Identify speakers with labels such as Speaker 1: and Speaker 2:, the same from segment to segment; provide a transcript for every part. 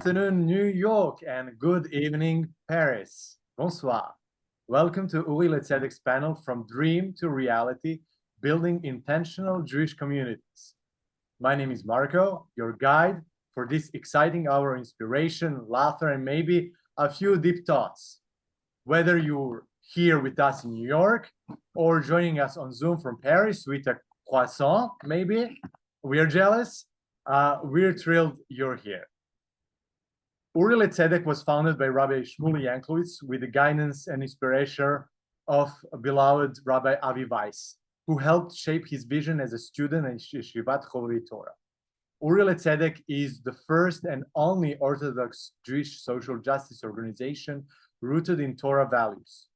Speaker 1: Afternoon, New York, and good evening, Paris. Bonsoir. Welcome to Uri Letzedek's panel From Dream to Reality, Building Intentional Jewish Communities. My name is Marco, your guide for this exciting hour of inspiration, laughter, and maybe a few deep thoughts. Whether you're here with us in New York or joining us on Zoom from Paris with a croissant, maybe, we're jealous. We're thrilled you're here. Uri Letzedek was founded by Rabbi Shmuley Yanklowitz with the guidance and inspiration of beloved Rabbi Avi Weiss, who helped shape his vision as a student at Yeshivat Chovevei Torah. Uri Letzedek is the first and only Orthodox Jewish social justice organization rooted in Torah values.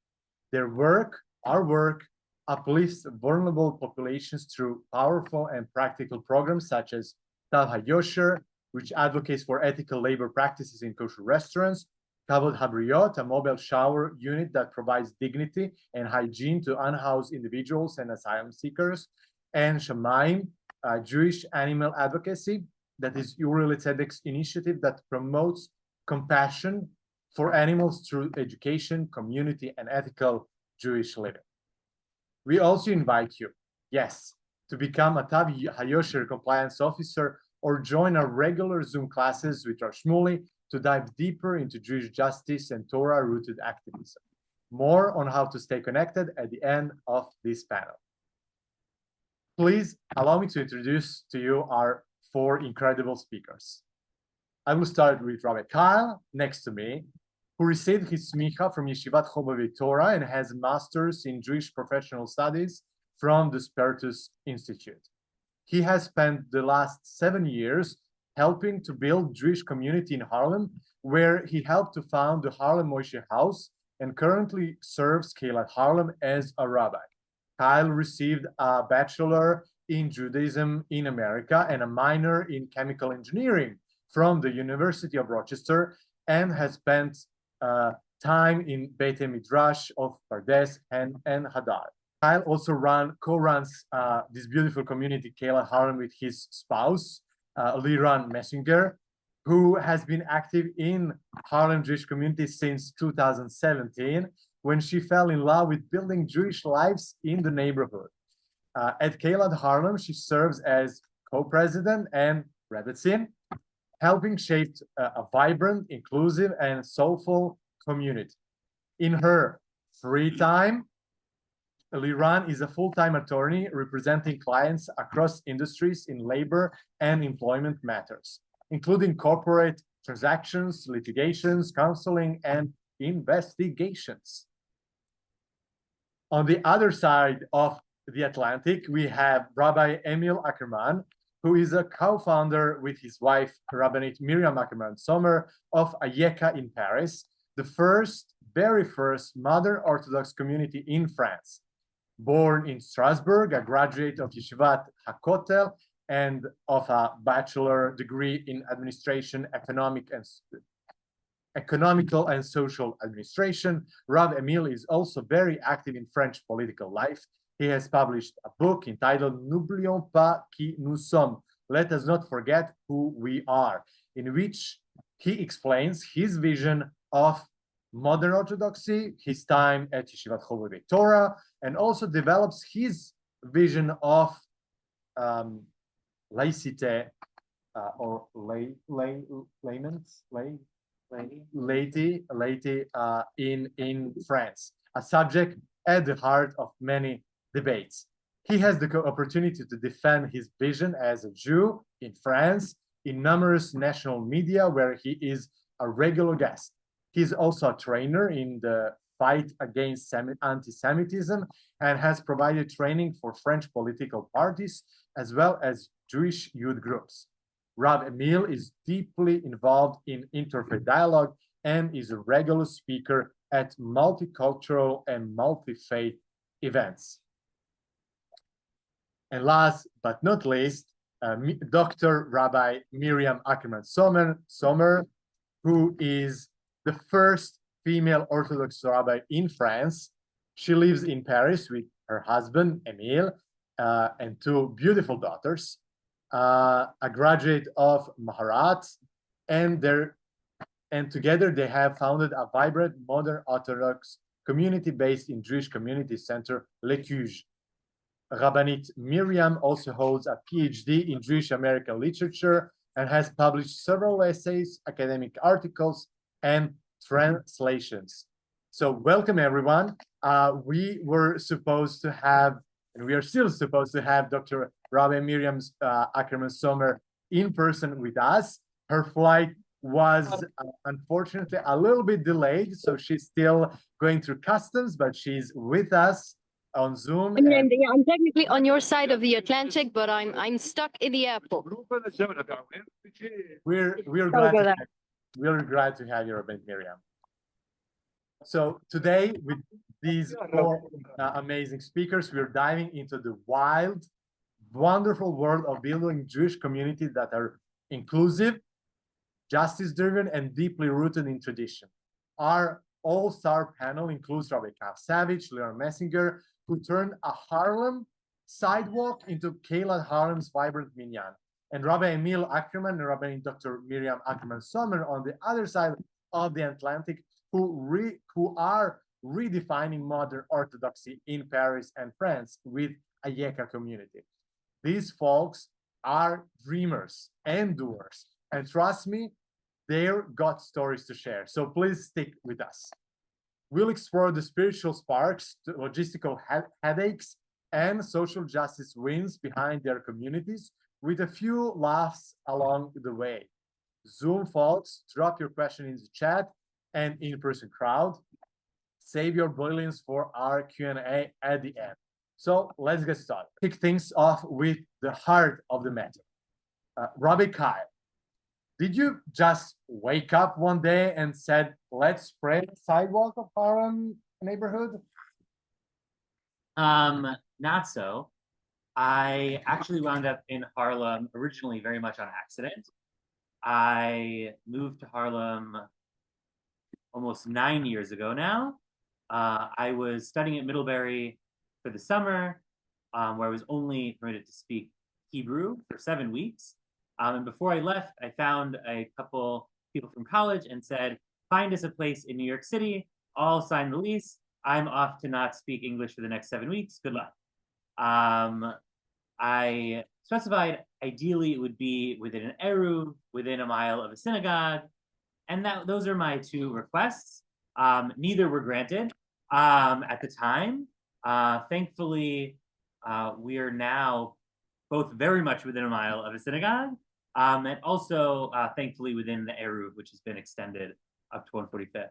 Speaker 1: Their work, our work, uplifts vulnerable populations through powerful and practical programs such as Tav HaYosher, which advocates for ethical labor practices in kosher restaurants, Kavod Habriot, a mobile shower unit that provides dignity and hygiene to unhoused individuals and asylum seekers, and Shamayim, Jewish animal advocacy, that is Uri Letzedek's initiative that promotes compassion for animals through education, community, and ethical Jewish living. We also invite you, yes, to become a Tav HaYosher compliance officer or join our regular Zoom classes with our Shmuley to dive deeper into Jewish justice and Torah-rooted activism. More on how to stay connected at the end of this panel. Please allow me to introduce to you our four incredible speakers. I will start with Rabbi Kyle, next to me, who received his smicha from Yeshivat Chovevei Torah and has a master's in Jewish professional studies from the Spertus Institute. He has spent the last 7 years helping to build Jewish community in Harlem, where he helped to found the Harlem Moshe House and currently serves Kehillat Harlem as a rabbi. Kyle received a bachelor in Judaism in America and a minor in chemical engineering from the University of Rochester and has spent time in Beit Midrash of Pardes and Hadar. Kyle also co-runs this beautiful community, Kehillat Harlem, with his spouse, Liran Messinger, who has been active in Harlem Jewish community since 2017, when she fell in love with building Jewish lives in the neighborhood. At Kehillat Harlem, she serves as co-president and rebbetzin, helping shape a vibrant, inclusive, and soulful community. In her free time, Liran is a full-time attorney representing clients across industries in labor and employment matters, including corporate transactions, litigations, counseling, and investigations. On the other side of the Atlantic, we have Rabbi Emil Ackerman, who is a co-founder with his wife, Rabbanit Miriam Ackerman Sommer of Ayeka in Paris, the very first modern Orthodox community in France. Born in Strasbourg, a graduate of Yeshivat HaKotel and of a bachelor degree in administration, economical and social administration, Rav Emil is also very active in French political life. He has published a book entitled N'oublions pas qui nous sommes, Let Us Not Forget Who We Are, in which he explains his vision of modern Orthodoxy, his time at Yeshivat Chovevei Torah, and also develops his vision of laicite or laity in France, a subject at the heart of many debates. He has the opportunity to defend his vision as a Jew in France in numerous national media where he is a regular guest. He's also a trainer in the fight against anti-Semitism and has provided training for French political parties as well as Jewish youth groups. Rav Emil is deeply involved in interfaith dialogue and is a regular speaker at multicultural and multi-faith events. And last but not least, Dr. Rabbi Miriam Ackerman Sommer, who is the first female Orthodox rabbi in France. She lives in Paris with her husband, Emile, and two beautiful daughters, a graduate of Maharat, and their And together they have founded a vibrant, modern Orthodox community based in Jewish Community Center, Lecuge. Rabbanit Miriam also holds a PhD in Jewish American literature and has published several essays, academic articles, and translations. So welcome everyone. We were supposed to have, and we are still supposed to have Dr. Rabbi Miriam Ackerman Sommer in person with us. Her flight was unfortunately a little bit delayed, so she's still going through customs, but she's with us on Zoom.
Speaker 2: I'm technically on your side of the Atlantic, but I'm stuck in the airport.
Speaker 1: We're glad to have you, Rabbi Miriam. So today, with these four amazing speakers, we're diving into the wild, wonderful world of building Jewish communities that are inclusive, justice-driven, and deeply rooted in tradition. Our all-star panel includes Rabbi Kav Savage, Leon Messinger, who turned a Harlem sidewalk into Kehillat Harlem's vibrant minyan, and Rabbi Emil Ackerman and Rabbi Dr. Miriam Ackerman Sommer on the other side of the Atlantic, who are redefining modern Orthodoxy in Paris and France with Ayeka community. These folks are dreamers and doers, and trust me, they've got stories to share. So please stick with us. We'll explore the spiritual sparks, the logistical headaches, and social justice wins behind their communities, with a few laughs along the way. Zoom folks, drop your question in the chat, and in-person crowd, save your brilliance for our Q&A at the end. So let's get started. Kick things off with the heart of the matter. Rabbi Kyle, did you just wake up one day and said, let's spread the sidewalk of Harlem neighborhood?
Speaker 3: Not so. I actually wound up in Harlem originally very much on accident. I moved to Harlem almost 9 years ago now. I was studying at Middlebury for the summer, where I was only permitted to speak Hebrew for 7 weeks. And before I left, I found a couple people from college and said, find us a place in New York City, I'll sign the lease. I'm off to not speak English for the next 7 weeks. Good luck. I specified ideally it would be within an eruv, within a mile of a synagogue. And those are my two requests. Neither were granted at the time. Thankfully, we are now both very much within a mile of a synagogue, and also thankfully within the eruv, which has been extended up to 145th.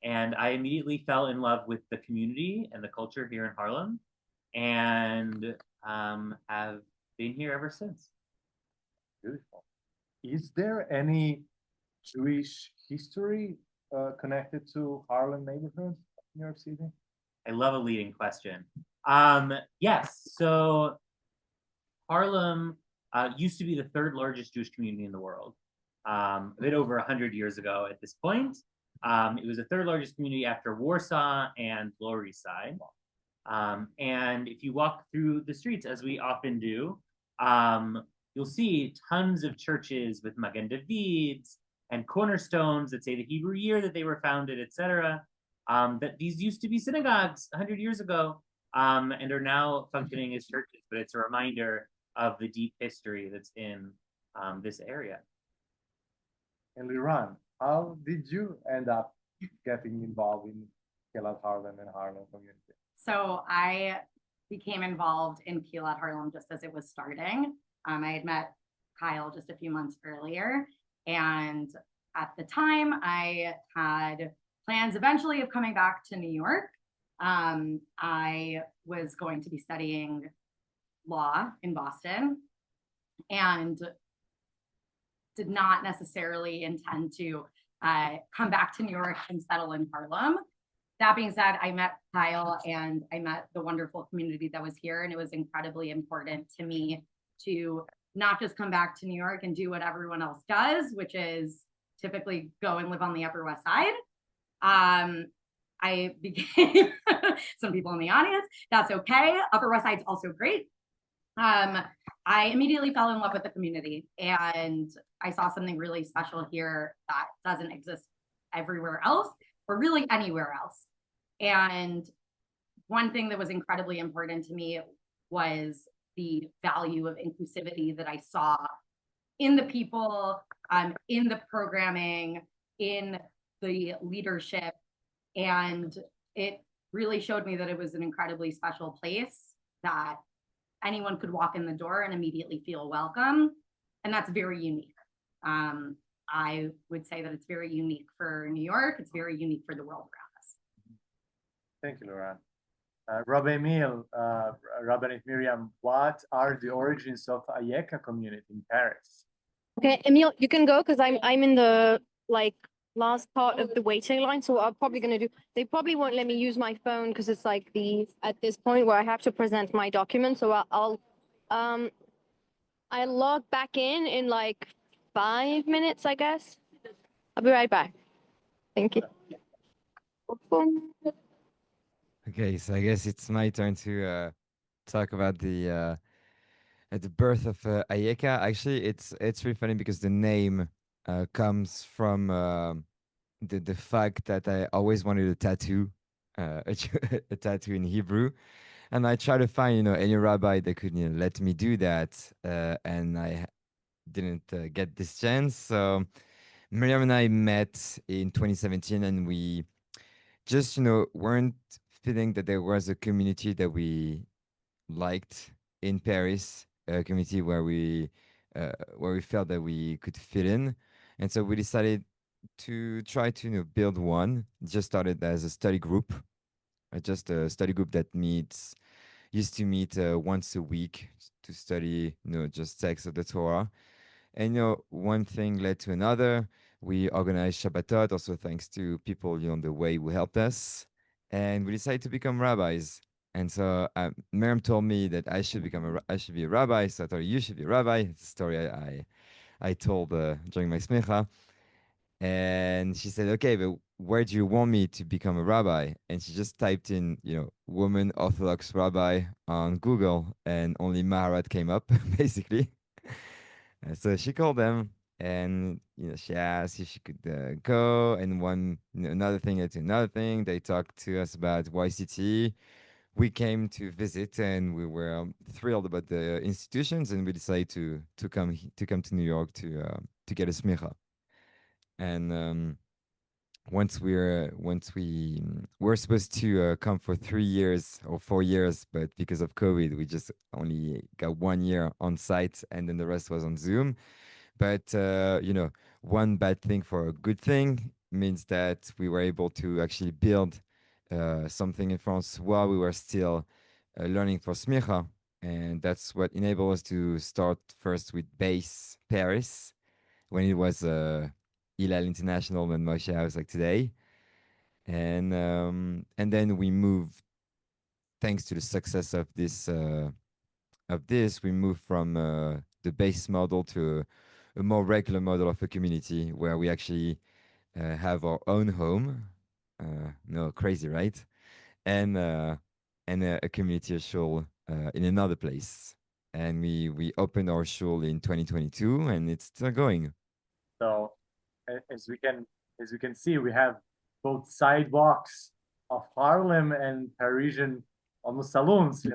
Speaker 3: And I immediately fell in love with the community and the culture here in Harlem, and have been here ever since.
Speaker 1: Beautiful. Is there any Jewish history connected to Harlem neighborhood, New York City?
Speaker 3: I love a leading question. Yes, so Harlem used to be the third largest Jewish community in the world, a bit over 100 years ago at this point. It was the third largest community after Warsaw and Lower East Side. And if you walk through the streets, as we often do, you'll see tons of churches with Magen Davids and cornerstones that say the Hebrew year that they were founded, etc. That these used to be synagogues 100 years ago, and are now functioning as churches. But it's a reminder of the deep history that's in this area.
Speaker 1: And Liran, how did you end up getting involved in Kehillat Harlem and Harlem community?
Speaker 4: So I became involved in Kehillat Harlem just as it was starting. I had met Kyle just a few months earlier, and at the time I had plans eventually of coming back to New York. I was going to be studying law in Boston and did not necessarily intend to come back to New York and settle in Harlem. That being said, I met Kyle and I met the wonderful community that was here, and it was incredibly important to me to not just come back to New York and do what everyone else does, which is typically go and live on the Upper West Side. I became some people in the audience, that's okay. Upper West Side's also great. I immediately fell in love with the community, and I saw something really special here that doesn't exist everywhere else or really anywhere else. And one thing that was incredibly important to me was the value of inclusivity that I saw in the people, in the programming, in the leadership. And it really showed me that it was an incredibly special place, that anyone could walk in the door and immediately feel welcome. And that's very unique. I would say that it's very unique for New York. It's very unique for the world around us.
Speaker 1: Thank you, Laura. Rabbi Emil, Rabbanit Miriam, what are the origins of Ayeka community in Paris?
Speaker 2: Okay, Emil, you can go because I'm in the like last part of the waiting line. So I'm probably gonna do. They probably won't let me use my phone because it's like at this point where I have to present my document. So I log back in like 5 minutes, I guess. I'll be right back. Thank you.
Speaker 5: Okay, so I guess it's my turn to talk about the birth of Ayeka. Actually, it's really funny because the name comes from the fact that I always wanted a tattoo, a tattoo in Hebrew, and I tried to find any rabbi that could let me do that, and I didn't get this chance. So Miriam and I met in 2017, and we just weren't feeling that there was a community that we liked in Paris, a community where we felt that we could fit in, and so we decided to try to build one. It just started as a study group, just a study group that used to meet once a week to study just text of the Torah. And one thing led to another. We organized Shabbatot, also thanks to people on the way who helped us, and we decided to become rabbis. And so Miriam told me that I should be a rabbi. So I thought you should be a rabbi. It's a story I told during my smicha. And she said, "Okay, but where do you want me to become a rabbi?" And she just typed in, woman Orthodox rabbi on Google, and only Maharat came up, basically. So she called them, and she asked if she could go. And another thing led to another thing. They talked to us about YCT. We came to visit, and we were thrilled about the institutions, and we decided to come to New York to get a smicha. And once we were supposed to come for 3 years or 4 years, but because of COVID, we just only got 1 year on site, and then the rest was on Zoom. But one bad thing for a good thing means that we were able to actually build something in France while we were still learning for smicha, and that's what enabled us to start first with base Paris when it was Hillel International and Moshe House like today, and then we moved, thanks to the success of this, we moved from the base model to a more regular model of a community where we actually have our own home. No, crazy, right? And a community shul in another place. And we opened our shul in 2022, and it's still going.
Speaker 1: So as we can see, we have both sidewalks of Harlem and Parisian almost saloons,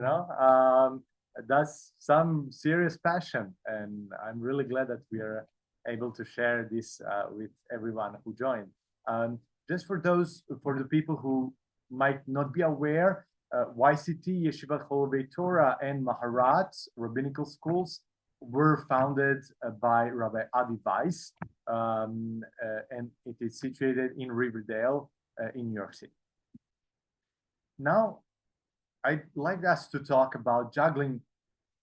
Speaker 1: that's some serious passion. And I'm really glad that we are able to share this with everyone who joined. Just for the people who might not be aware, YCT, Yeshivat Cholovei Torah, and Maharat rabbinical schools were founded by Rabbi Adi Weiss, and it is situated in Riverdale in New York City. Now, I'd like us to talk about juggling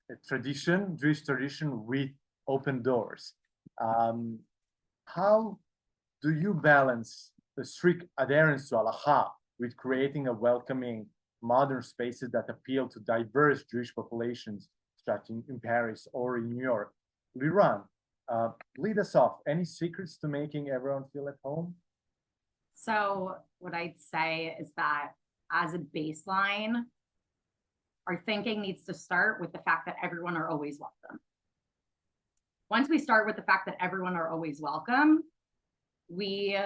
Speaker 1: Jewish tradition with open doors. How do you balance the strict adherence to halacha with creating a welcoming, modern spaces that appeal to diverse Jewish populations, such in Paris or in New York? Liran, lead us off. Any secrets to making everyone feel at home?
Speaker 4: So what I'd say is that as a baseline, our thinking needs to start with the fact that everyone are always welcome. Once we start with the fact that everyone are always welcome, we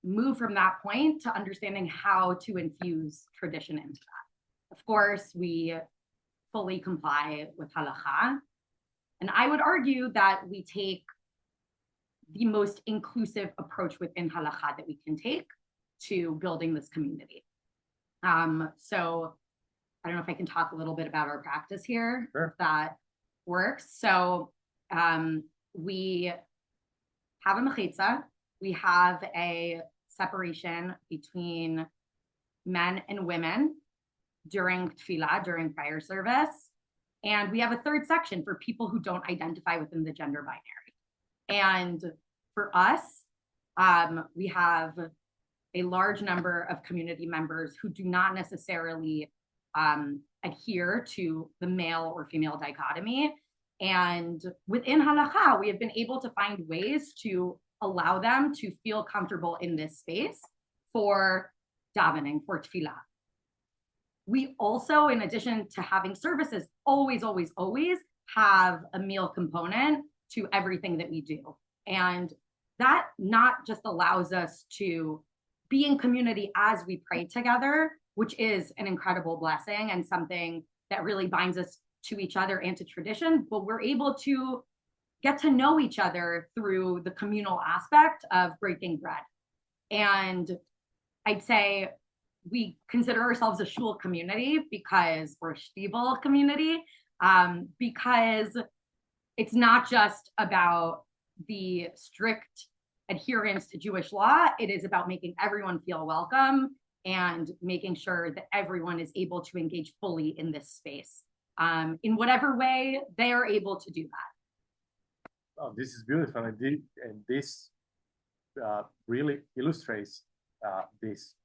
Speaker 4: move from that point to understanding how to infuse tradition into that. Of course, we fully comply with halakha. And I would argue that we take the most inclusive approach within halakha that we can take to building this community. So I don't know if I can talk a little bit about our practice here,
Speaker 1: Sure.
Speaker 4: if that works. So we have a mechitza, we have a separation between men and women during tefillah, during prayer service. And we have a third section for people who don't identify within the gender binary. And for us, we have a large number of community members who do not necessarily adhere to the male or female dichotomy. And within halakha, we have been able to find ways to allow them to feel comfortable in this space for davening, for tefillah. We also, in addition to having services, always have a meal component to everything that we do. And that not just allows us to be in community as we pray together, which is an incredible blessing and something that really binds us to each other and to tradition, but we're able to get to know each other through the communal aspect of breaking bread. And I'd say we consider ourselves a shul community because we're a shtival community, because it's not just about the strict adherence to Jewish law. It is about making everyone feel welcome and making sure that everyone is able to engage fully in this space, in whatever way they are able to do that.
Speaker 1: Oh, this is beautiful, and this really illustrates this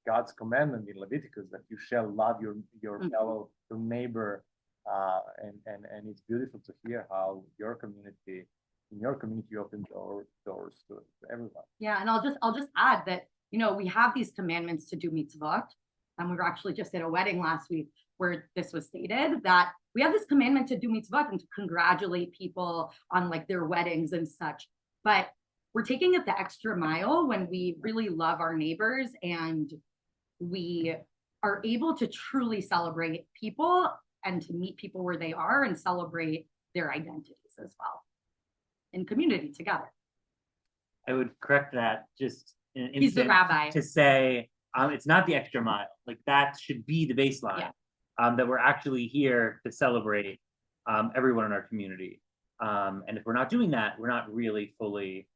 Speaker 1: God's commandment in Leviticus that you shall love your fellow your neighbor, and it's beautiful to hear how your community open doors to everyone.
Speaker 4: Yeah, and I'll just add that, you know, we have these commandments to do mitzvot, and we were actually just at a wedding last week where this was stated, that we have this commandment to do mitzvot and to congratulate people on like their weddings and such. But we're taking it the extra mile when we really love our neighbors and we are able to truly celebrate people and to meet people where they are and celebrate their identities as well in community together.
Speaker 3: I would correct that just in an
Speaker 4: He's the
Speaker 3: instant
Speaker 4: rabbi.
Speaker 3: to say it's not the extra mile. Like that should be the baseline.
Speaker 4: Yeah.
Speaker 3: That we're actually here to celebrate everyone in our community. And if we're not doing that, we're not really fully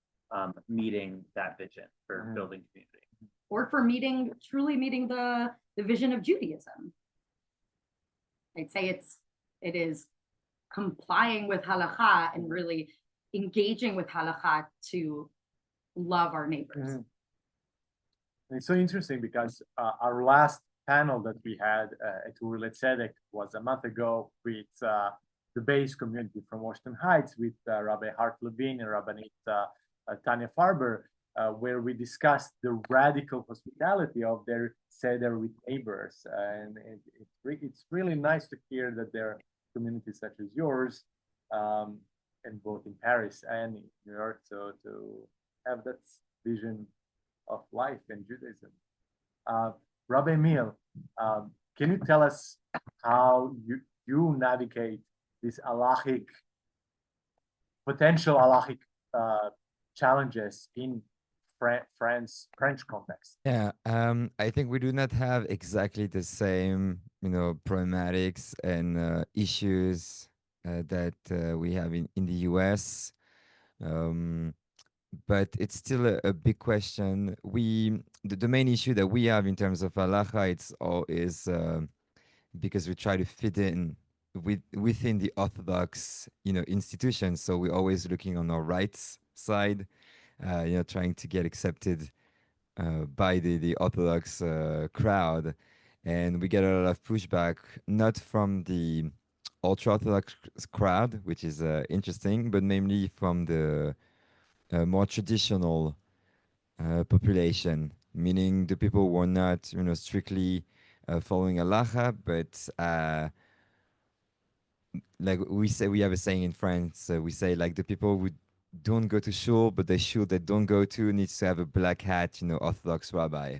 Speaker 3: meeting that vision for building community.
Speaker 4: Or for truly meeting the vision of Judaism. I'd say it is complying with halakha and really engaging with halakha to love our neighbors.
Speaker 1: And it's so interesting because our last panel that we had at Uwilet Tzedek was a month ago with the base community from Washington Heights with Rabbi Hart Levine and Rabbanit Tanya Farber, where we discussed the radical hospitality of their Seder with neighbors. And it's really nice to hear that there are communities such as yours, and both in Paris and in New York, so to have that vision of life in Judaism. Rabbi Emil, can you tell us how you navigate these potential halachic challenges in French context?
Speaker 5: Yeah, I think we do not have exactly the same, problematics and issues that we have in the US. But it's still a big question. The main issue that we have in terms of halacha, is because we try to fit in within the Orthodox, institutions. So we're always looking on our rights side, trying to get accepted by the Orthodox crowd, and we get a lot of pushback, not from the ultra-Orthodox crowd, which is interesting, but mainly from the more traditional population, meaning the people who are not, strictly following halacha, but like we say, we have a saying in France. We say like the people who don't go to shul, but the shul that don't go to needs to have a black hat, Orthodox rabbi.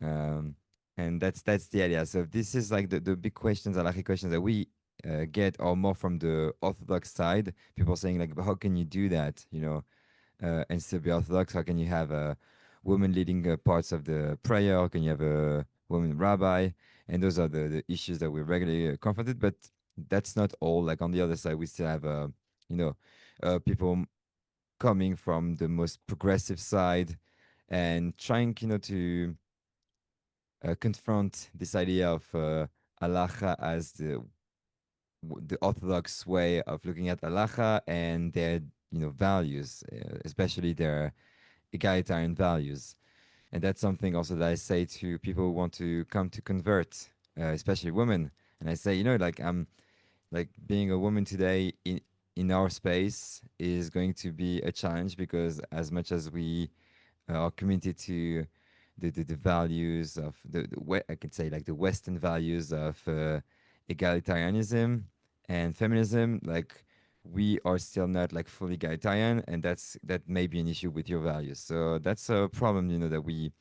Speaker 5: Um, and that's the idea. So this is like the big questions, halachic questions that we get are more from the Orthodox side. People saying like, "But how can you do that? And still be Orthodox? How can you have a woman leading parts of the prayer? How can you have a woman rabbi?" And those are the issues that we're regularly confronted. But that's not all. Like on the other side, we still have you know, people coming from the most progressive side and trying, to confront this idea of halacha as the orthodox way of looking at halacha and their values, especially their egalitarian values. And that's something also that I say to people who want to come to convert, especially women. And I say, like I'm like being a woman today in our space is going to be a challenge because as much as we are committed to the values of I can say like the Western values of egalitarianism and feminism, like we are still not like fully egalitarian, and that may be an issue with your values. So that's a problem, that we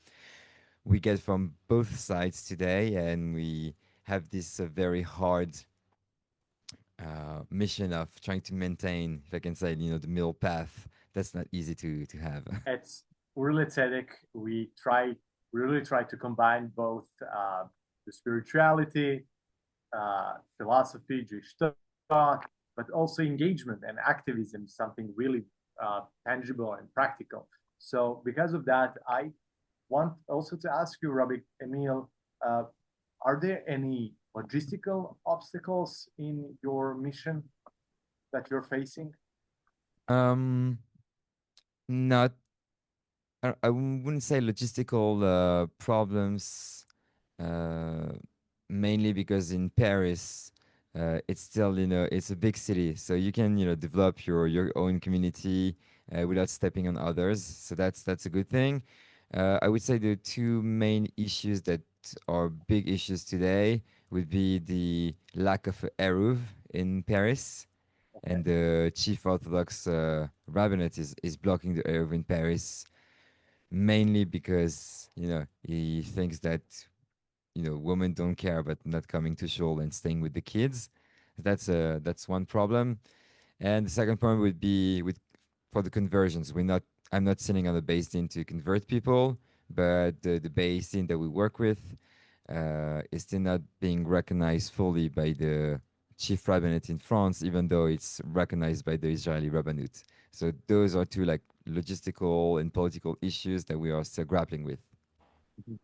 Speaker 5: get from both sides today, and we have this very hard mission of trying to maintain, if I can say, the middle path. That's not easy to have.
Speaker 1: At Urlet Tzedek, we really try to combine both the spirituality, philosophy, Jewish thought, but also engagement and activism, something really tangible and practical. So because of that, I want also to ask you, Rabbi Emil, are there any logistical obstacles in your mission that you're facing?
Speaker 5: Um, Not, I wouldn't say logistical problems, uh, mainly because in Paris, it's still, it's a big city, so you can, develop your own community without stepping on others. So that's a good thing. I would say the two main issues that are big issues today would be the lack of eruv in Paris,
Speaker 1: Okay.
Speaker 5: and the chief Orthodox rabbinate is blocking the eruv in Paris, mainly because he thinks that women don't care about not coming to shul and staying with the kids. That's one problem. And the second problem would be with for the conversions. I'm not sitting on the base team to convert people, but the base team that we work with is still not being recognized fully by the chief rabbinate in France, even though it's recognized by the Israeli rabbinate. So those are two like logistical and political issues that we are still grappling with.
Speaker 1: Mhm.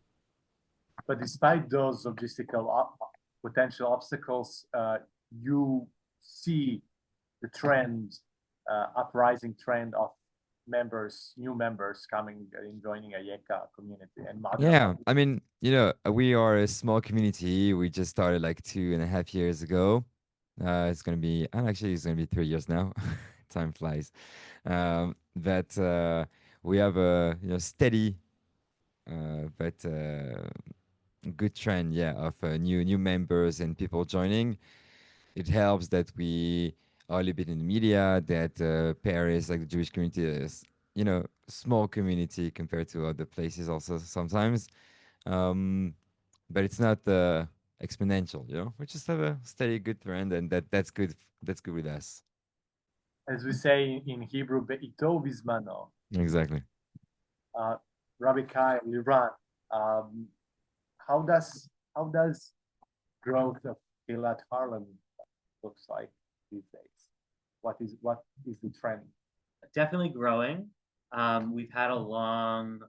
Speaker 1: But despite those potential obstacles, you see the trend, uprising trend of new members coming and joining Ayeka community and
Speaker 5: Yeah,
Speaker 1: Madra.
Speaker 5: I mean, we are a small community. We just started like 2.5 years ago. It's gonna be, and actually, it's gonna be 3 years now. Time flies. But we have a steady, but good trend, yeah, of new members and people joining. It helps that we are a little bit in the media. That Paris, like the Jewish community, is small community compared to other places. Also, sometimes. Um, but it's not exponential. We just have a steady, good trend, and that's good. That's good with us.
Speaker 1: As we say in Hebrew, be'ito vizmano.
Speaker 5: Exactly.
Speaker 1: Uh, Rabbi Kai, Liran, um, how does growth of Kehillat Harlem looks like these days? What is the trend?
Speaker 3: Definitely growing. We've had a long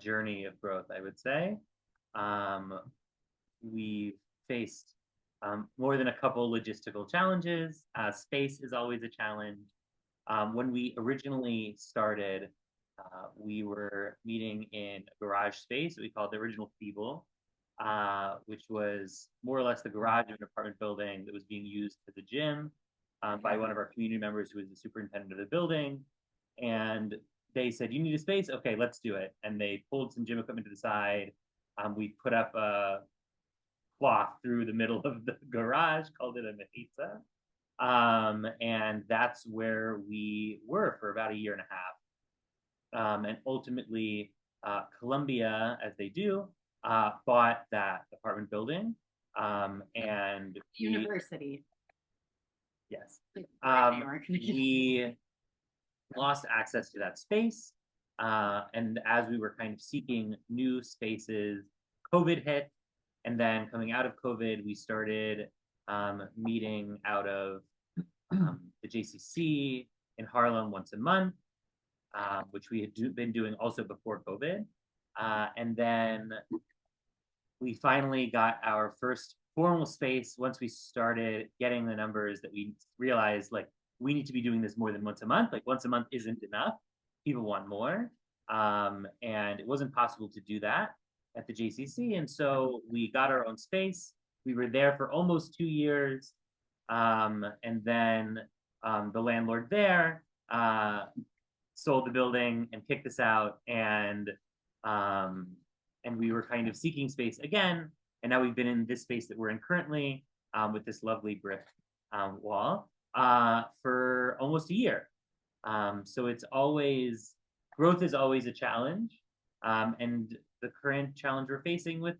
Speaker 3: journey of growth, I would say. Um, we've faced more than a couple logistical challenges. Space is always a challenge. When we originally started, we were meeting in a garage space that we called the original Feeble, which was more or less the garage of an apartment building that was being used as a gym by one of our community members who was the superintendent of the building. And they said, "You need a space? Okay, let's do it." And they pulled some gym equipment to the side. We put up cloth through the middle of the garage, called it a mechitza. And that's where we were for about a year and a half. And ultimately, Columbia, as they do, bought that apartment building. And
Speaker 4: University.
Speaker 3: yes,
Speaker 4: New York.
Speaker 3: we lost access to that space. And as we were kind of seeking new spaces, COVID hit. And then coming out of COVID, we started meeting out of the JCC in Harlem once a month, which we had been doing also before COVID. And then we finally got our first formal space once we started getting the numbers that we realized, like, we need to be doing this more than once a month. Like, once a month isn't enough. People want more. And it wasn't possible to do that at the JCC. And so we got our own space. We were there for almost 2 years. And then the landlord there sold the building and kicked us out. And we were kind of seeking space again. And now we've been in this space that we're in currently with this lovely brick wall for almost a year. So it's always, growth is always a challenge. And the current challenge we're facing with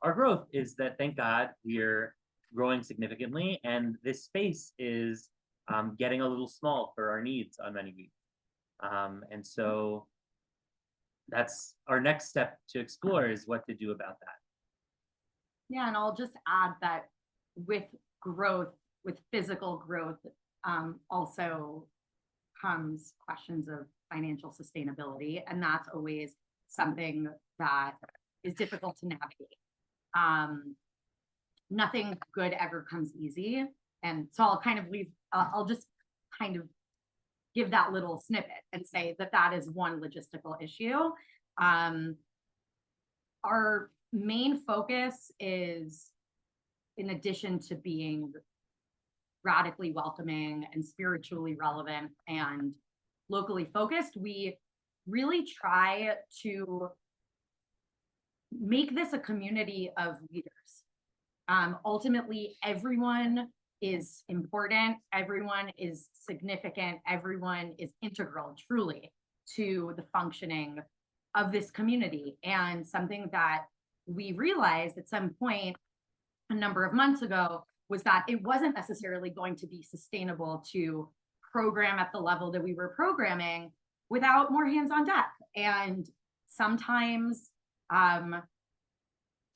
Speaker 3: our growth is that, thank God, we're growing significantly, and this space is getting a little small for our needs on many weeks. And so that's our next step to explore, is what to do about that.
Speaker 4: Yeah, and I'll just add that with growth, with physical growth, also comes questions of financial sustainability, and that's always something that is difficult to navigate. Nothing good ever comes easy, and so I'll kind of leave. I'll just kind of give that little snippet and say that that is one logistical issue. Our main focus is, in addition to being radically welcoming and spiritually relevant and locally focused, we really try to make this a community of leaders. Ultimately, everyone is important, everyone is significant, everyone is integral, truly, to the functioning of this community. And something that we realized at some point a number of months ago was that it wasn't necessarily going to be sustainable to program at the level that we were programming without more hands on deck. And sometimes,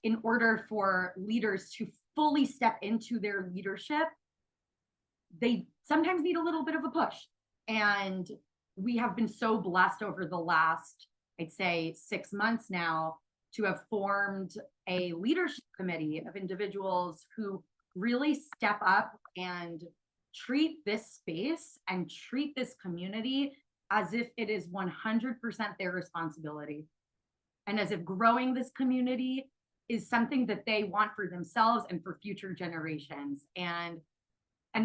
Speaker 4: in order for leaders to fully step into their leadership, they sometimes need a little bit of a push. And we have been so blessed over the last, I'd say, 6 months now, to have formed a leadership committee of individuals who really step up and treat this space and treat this community as if it is 100% their responsibility. And as if growing this community is something that they want for themselves and for future generations. And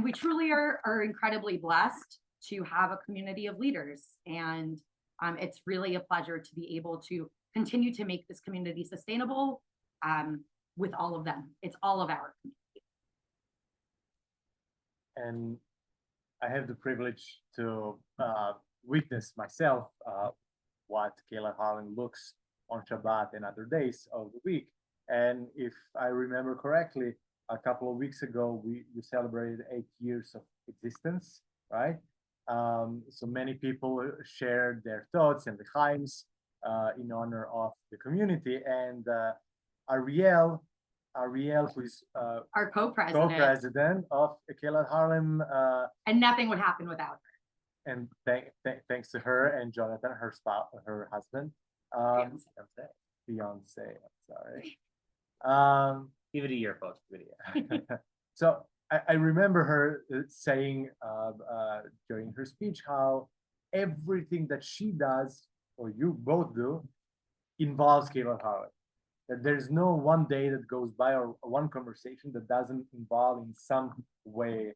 Speaker 4: we truly are incredibly blessed to have a community of leaders. And it's really a pleasure to be able to continue to make this community sustainable with all of them. It's all of our community.
Speaker 1: And I have the privilege to witness myself what Kehillat Harlem looks on Shabbat and other days of the week. And if I remember correctly, a couple of weeks ago, we celebrated 8 years of existence, right? So many people shared their thoughts and the chimes in honor of the community. And Ariel, who is
Speaker 4: our co-president
Speaker 1: of Kehillat Harlem.
Speaker 4: And nothing would happen without her.
Speaker 1: And thanks to her and Jonathan, her spouse, her husband. Fiance, I'm sorry.
Speaker 3: Give it a year, folks. Give it a year.
Speaker 1: So I remember her saying during her speech how everything that she does, or you both do, involves Kehillat Harlem. That there's no one day that goes by or one conversation that doesn't involve in some way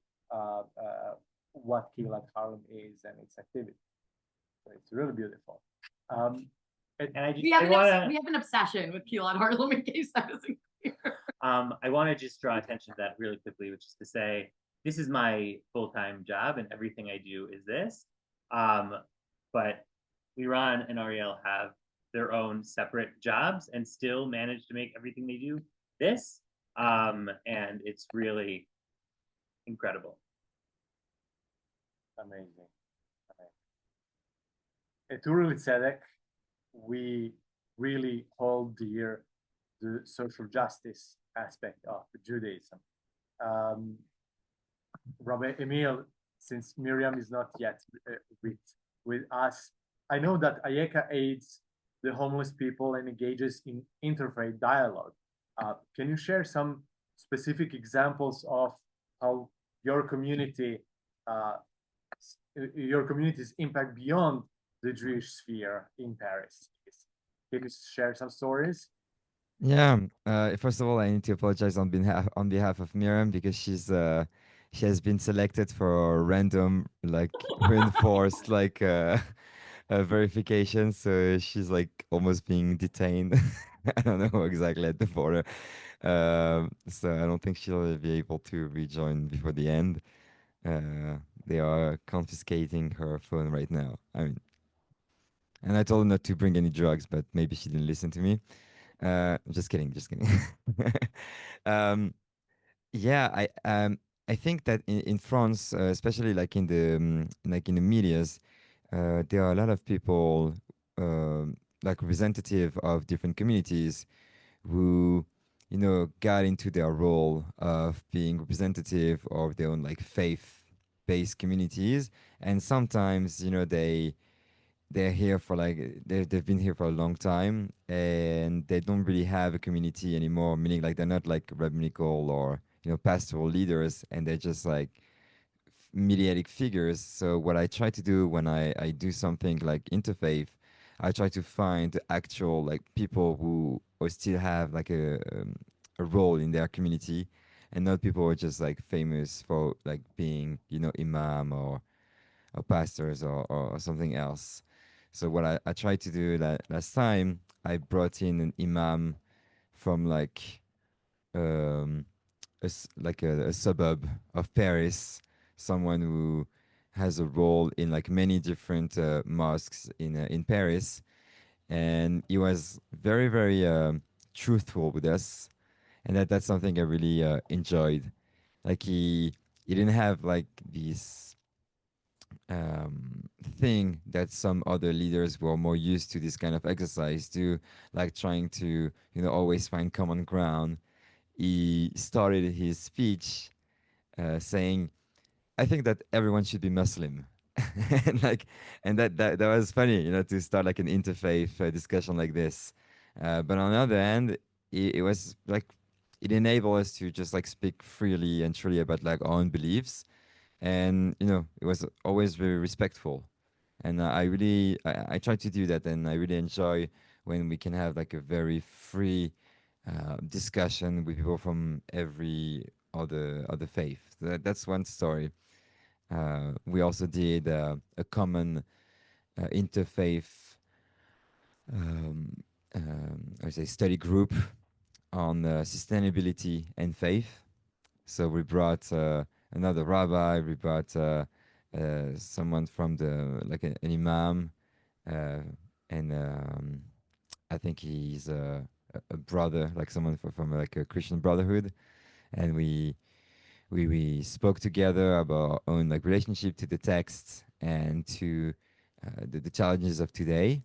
Speaker 1: what Kehillat Harlem is and its activity. So it's really beautiful.
Speaker 3: And I just,
Speaker 4: we have an obsession with Kehillat Harlem, in case that isn't clear.
Speaker 3: I want to just draw attention to that really quickly, which is to say, this is my full-time job and everything I do is this. But Liran and Ariel have their own separate jobs and still manage to make everything they do this. And it's really incredible.
Speaker 1: Amazing. At Urul Tzedek, we really hold dear the social justice aspect of Judaism. Rabbi Emil, since Miriam is not yet with us, I know that Ayeka aids the homeless people and engages in interfaith dialogue. Can you share some specific examples of how your community's impact beyond the Jewish sphere in Paris? Can you share some stories?
Speaker 5: Yeah. First of all, I need to apologize on behalf of Miriam because she has been selected for a random like reinforced like verification, so she's like almost being detained. I don't know exactly at the border, so I don't think she'll be able to rejoin before the end. They are confiscating her phone right now. I mean, and I told her not to bring any drugs, but maybe she didn't listen to me. Just kidding, just kidding. um, yeah, I think that in France, especially like like in the medias, there are a lot of people like representative of different communities who got into their role of being representative of their own like faith-based communities, and sometimes they're here for like they've been here for a long time and they don't really have a community anymore, meaning like they're not like rabbinical or pastoral leaders, and they're just like mediatic figures. So what I try to do when I do something like interfaith, I try to find actual like people who or still have like a role in their community, and not people who are just like famous for like being imam or pastors or something else. So what I tried to do that last time, I brought in an imam from like um, like a suburb of Paris, someone who has a role in like many different mosques in Paris, and he was very very truthful with us, and that's something I really enjoyed. Like he didn't have like these thing that some other leaders who are more used to this kind of exercise do, like trying to always find common ground. He started his speech saying, "I think that everyone should be Muslim," and like, and that was funny, to start like an interfaith discussion like this. But on the other hand, it was like it enabled us to just like speak freely and truly about like our own beliefs, and it was always very respectful, and I try to do that, and I really enjoy when we can have like a very free discussion with people from every other faith. That's one story. We also did a common interfaith I would say study group on sustainability and faith. So we brought another rabbi, we brought someone from the like an imam, uh, and I think he's a brother, like someone from like a Christian brotherhood, and we spoke together about our own like relationship to the text and to the challenges of today.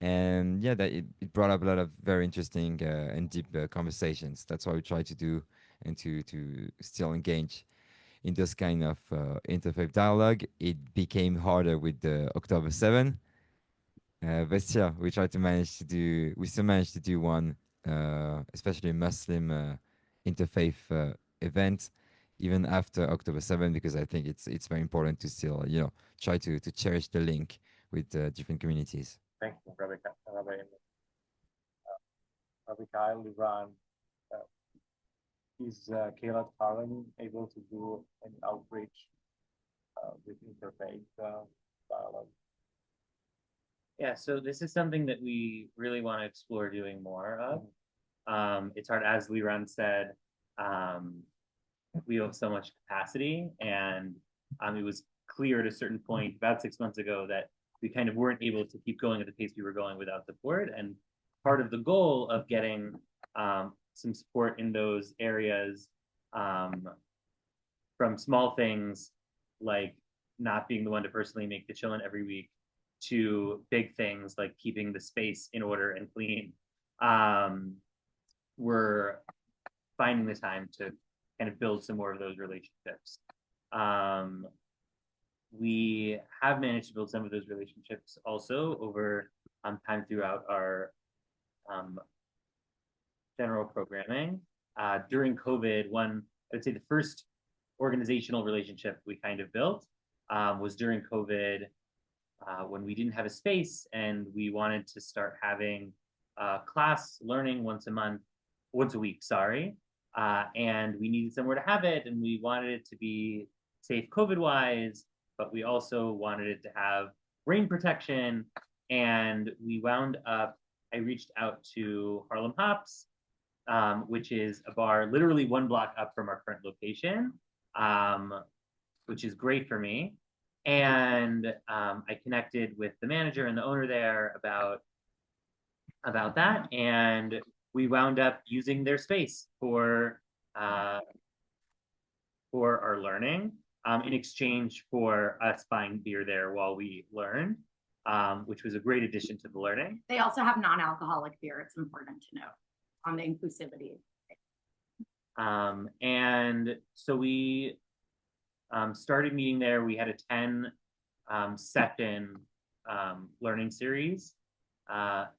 Speaker 5: And yeah, that it brought up a lot of very interesting and deep conversations. That's what we try to do, and to still engage in this kind of interfaith dialogue. It became harder with the October 7, but still, we still managed to do one, especially a Muslim interfaith event, even after October 7, because I think it's very important to still, try to cherish the link with different communities.
Speaker 1: Thank you, Rabbi Kyle, Liran. Is Kehillat Harlem able to do an outreach with interfaith dialogue?
Speaker 3: Yeah, so this is something that we really want to explore doing more of. It's hard, as Liran said, we have so much capacity, and it was clear at a certain point about 6 months ago that we kind of weren't able to keep going at the pace we were going without support. And part of the goal of getting some support in those areas, from small things like not being the one to personally make the chillin every week, to big things like keeping the space in order and clean, we're finding the time to kind of build some more of those relationships. We have managed to build some of those relationships also over time throughout our general programming. During COVID, I would say the first organizational relationship we kind of built was during COVID, when we didn't have a space and we wanted to start having class learning once a week, sorry. And we needed somewhere to have it, and we wanted it to be safe COVID-wise, but we also wanted it to have rain protection. And I reached out to Harlem Hops, which is a bar literally 1 block up from our current location, which is great for me. And I connected with the manager and the owner there about that, and we wound up using their space for our learning, in exchange for us buying beer there while we learned, which was a great addition to the learning.
Speaker 4: They also have non-alcoholic beer. It's important to note on the inclusivity.
Speaker 3: And so we started meeting there. We had a 10 session learning series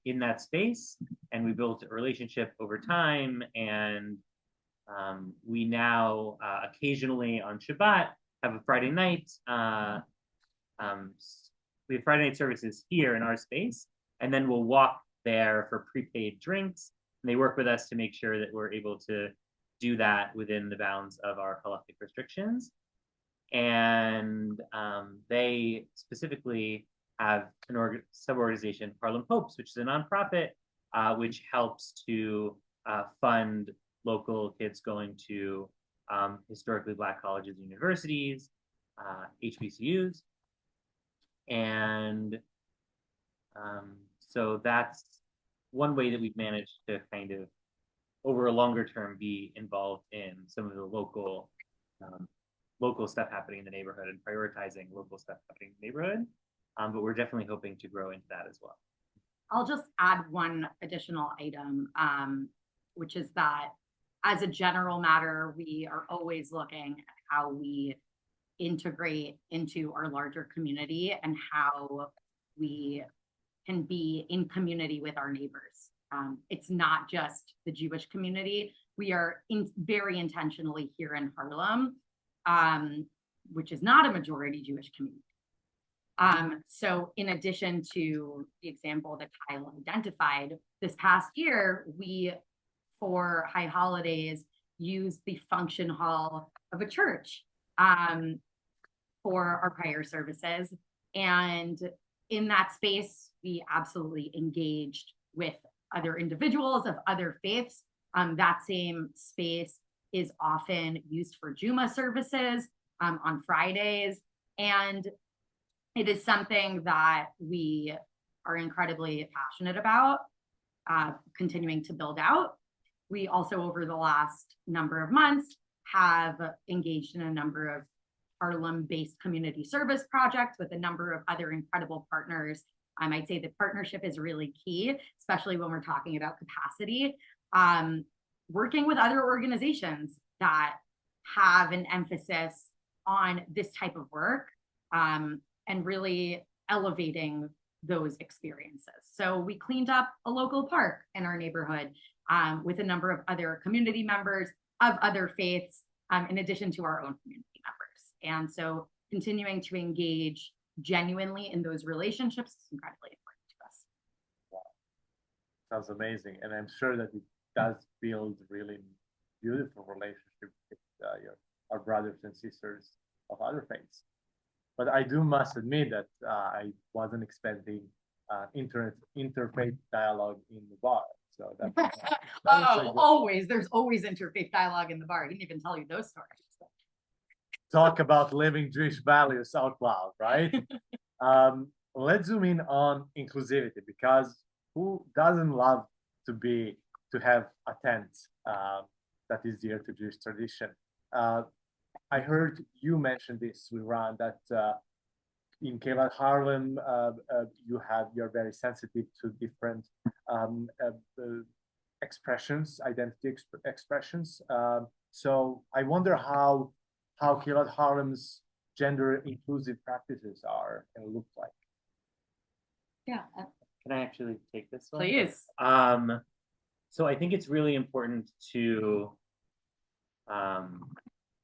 Speaker 3: in that space, and we built a relationship over time. And we now occasionally on Shabbat have a Friday night. We have Friday night services here in our space, and then we'll walk there for prepaid drinks. And they work with us to make sure that we're able to do that within the bounds of our halachic restrictions. And they specifically have an sub-organization, Harlem Hopes, which is a nonprofit, which helps to fund local kids going to historically Black colleges and universities, HBCUs. And so that's one way that we've managed to kind of, over a longer term, be involved in some of the local stuff happening in the neighborhood and prioritizing local stuff happening in the neighborhood. But we're definitely hoping to grow into that as well.
Speaker 4: I'll just add one additional item, which is that as a general matter, we are always looking at how we integrate into our larger community and how we can be in community with our neighbors. It's not just the Jewish community. We are very intentionally here in Harlem, which is not a majority Jewish community. So in addition to the example that Kyle identified, this past year, we, for high holidays, used the function hall of a church for our prayer services. And in that space, we absolutely engaged with other individuals of other faiths. That same space is often used for Juma services on Fridays. And it is something that we are incredibly passionate about continuing to build out. We also, over the last number of months, have engaged in a number of Harlem-based community service projects with a number of other incredible partners. I'd say the partnership is really key, especially when we're talking about capacity. Working with other organizations that have an emphasis on this type of work, and really elevating those experiences. So we cleaned up a local park in our neighborhood with a number of other community members of other faiths, in addition to our own community members. And so continuing to engage genuinely in those relationships is incredibly important to us.
Speaker 1: Wow. Sounds amazing. And I'm sure that it does build really beautiful relationships with our brothers and sisters of other faiths. But I must admit that I wasn't expecting interfaith dialogue in the bar. So that
Speaker 4: Oh, always. There's always interfaith dialogue in the bar. He didn't even tell you those stories.
Speaker 1: talk about living Jewish values out loud, right? Let's zoom in on inclusivity, because who doesn't love to have a tent that is dear to Jewish tradition? I heard you mention this, Liran, that in Kehillat Harlem, you're very sensitive to different expressions, identity expressions. So I wonder how Kehillat Harlem's gender inclusive practices are and look like.
Speaker 4: Yeah.
Speaker 3: Can I actually take this one?
Speaker 4: Please.
Speaker 3: So I think it's really important to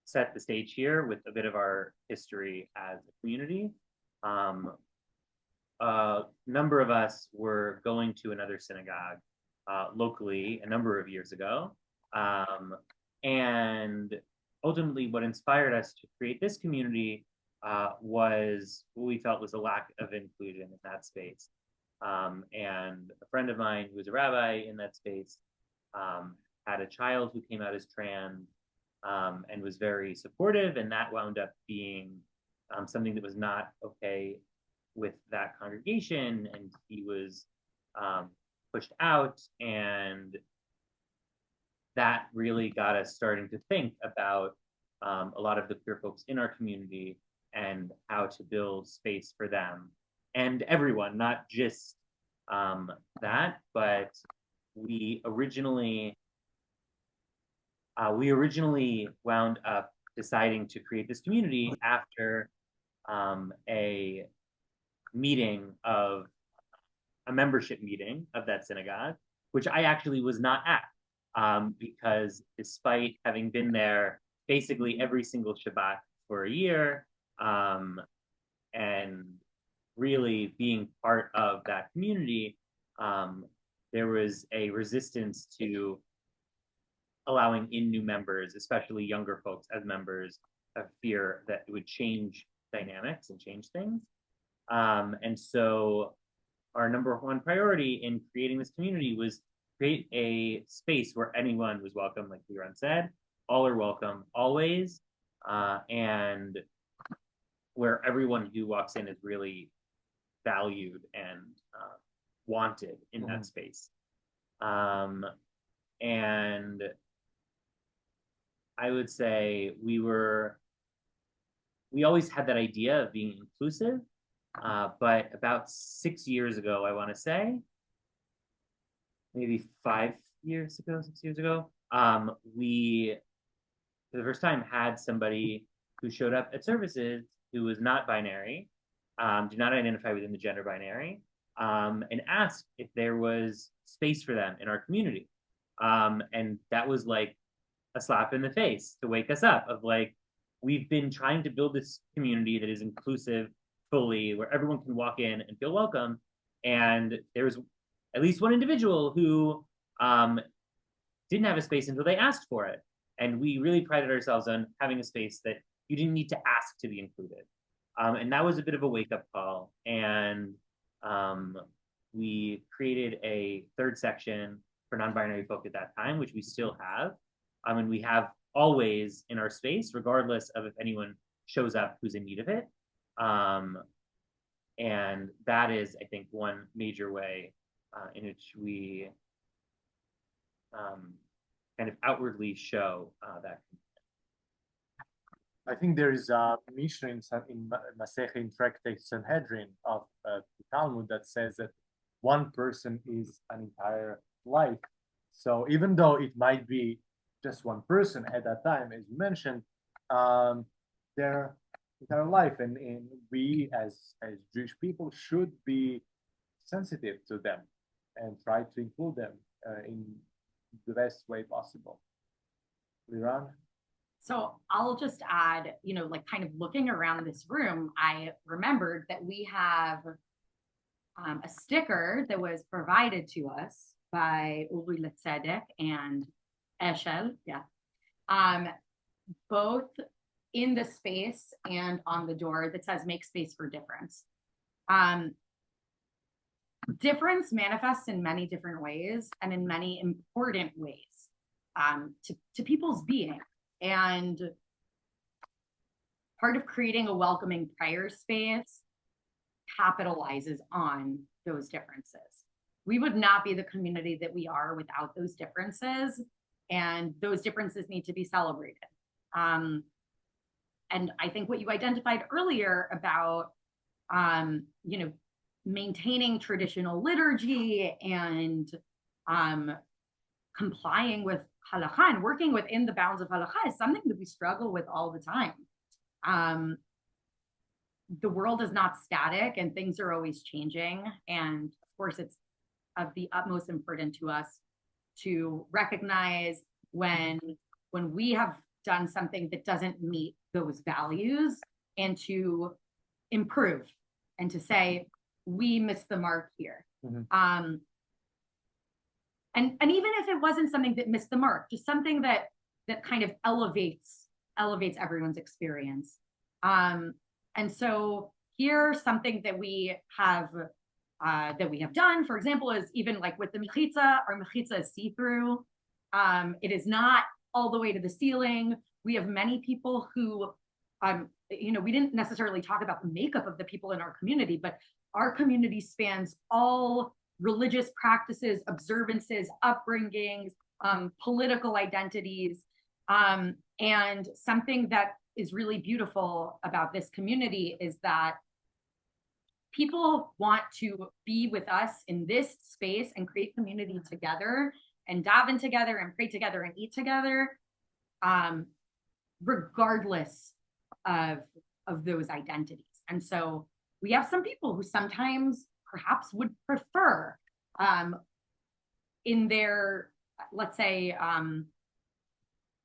Speaker 3: set the stage here with a bit of our history as a community. A number of us were going to another synagogue locally a number of years ago. And ultimately, what inspired us to create this community was what we felt was a lack of inclusion in that space. And a friend of mine who was a rabbi in that space had a child who came out as trans and was very supportive, and that wound up being something that was not okay with that congregation, and he was pushed out, and that really got us starting to think about a lot of the queer folks in our community and how to build space for them and everyone, not just that, but we originally wound up deciding to create this community after a membership meeting of that synagogue, which I actually was not at, because despite having been there basically every single Shabbat for a year, and really being part of that community, there was a resistance to allowing in new members, especially younger folks as members, of fear that it would change dynamics and change things. And so our number one priority in creating this community was create a space where anyone was welcome, like Liran said, all are welcome always, and where everyone who walks in is really valued and wanted in that space. And I would say we always had that idea of being inclusive, but about 6 years ago, I want to say, maybe 6 years ago, we, for the first time, had somebody who showed up at services who was not binary, did not identify within the gender binary, and asked if there was space for them in our community. And that was like a slap in the face to wake us up of like, we've been trying to build this community that is inclusive fully, where everyone can walk in and feel welcome. And there was at least one individual who didn't have a space until they asked for it. And we really prided ourselves on having a space that you didn't need to ask to be included. And that was a bit of a wake-up call. And we created a third section for non-binary folk at that time, which we still have. And we have always in our space, regardless of if anyone shows up who's in need of it. And that is, I think, one major way in which we kind of outwardly show that.
Speaker 1: I think there is a Mishnah in Masechet in Tractate Sanhedrin of the Talmud that says that one person is an entire life. So even though it might be just one person at that time, as you mentioned, their entire life, and we as Jewish people should be sensitive to them and try to include them in the best way possible. Liran?
Speaker 4: So I'll just add, like kind of looking around this room, I remembered that we have a sticker that was provided to us by Uri Letzedek and Eshel, both in the space and on the door that says "Make Space for Difference." difference manifests in many different ways and in many important ways to people's being. And part of creating a welcoming prayer space capitalizes on those differences. We would not be the community that we are without those differences, and those differences need to be celebrated. And I think what you identified earlier about, maintaining traditional liturgy and complying with halakha and working within the bounds of halakha is something that we struggle with all the time. The world is not static and things are always changing. And of course, it's of the utmost importance to us to recognize when we have done something that doesn't meet those values, and to improve and to say, we missed the mark here. And even if it wasn't something that missed the mark, just something that kind of elevates everyone's experience. And so here, something that we have done, for example, is even like with the mechitza. Our mechitza is see-through. It is not all the way to the ceiling. We have many people who, we didn't necessarily talk about the makeup of the people in our community, but our community spans all religious practices, observances, upbringings, political identities. And something that is really beautiful about this community is that people want to be with us in this space and create community together and daven together and pray together and eat together, regardless of those identities. And so we have some people who sometimes perhaps would prefer in their, let's say,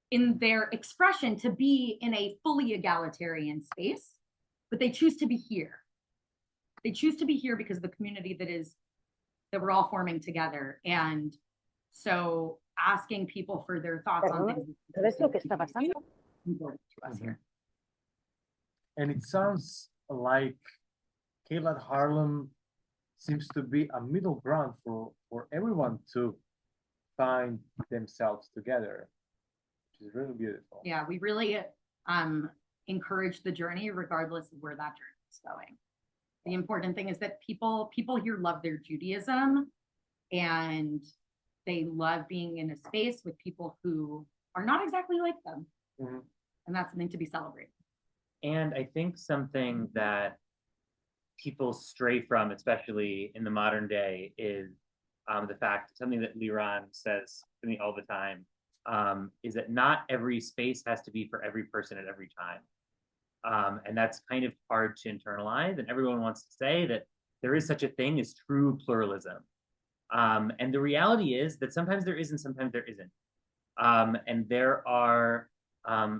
Speaker 4: in their expression to be in a fully egalitarian space, but they choose to be here. They choose to be here because of the community that we're all forming together. And so asking people for their thoughts on things is important to us here.
Speaker 1: And it sounds like Kehillat Harlem seems to be a middle ground for everyone to find themselves together, which is really beautiful.
Speaker 4: Yeah, we really encourage the journey regardless of where that journey is going. The important thing is that people here love their Judaism, and they love being in a space with people who are not exactly like them. And that's something to be celebrated.
Speaker 3: And I think something that people stray from, especially in the modern day, is the fact, something that Liran says to me all the time, is that not every space has to be for every person at every time. And that's kind of hard to internalize. And everyone wants to say that there is such a thing as true pluralism. And the reality is that sometimes there is and sometimes there isn't. And there are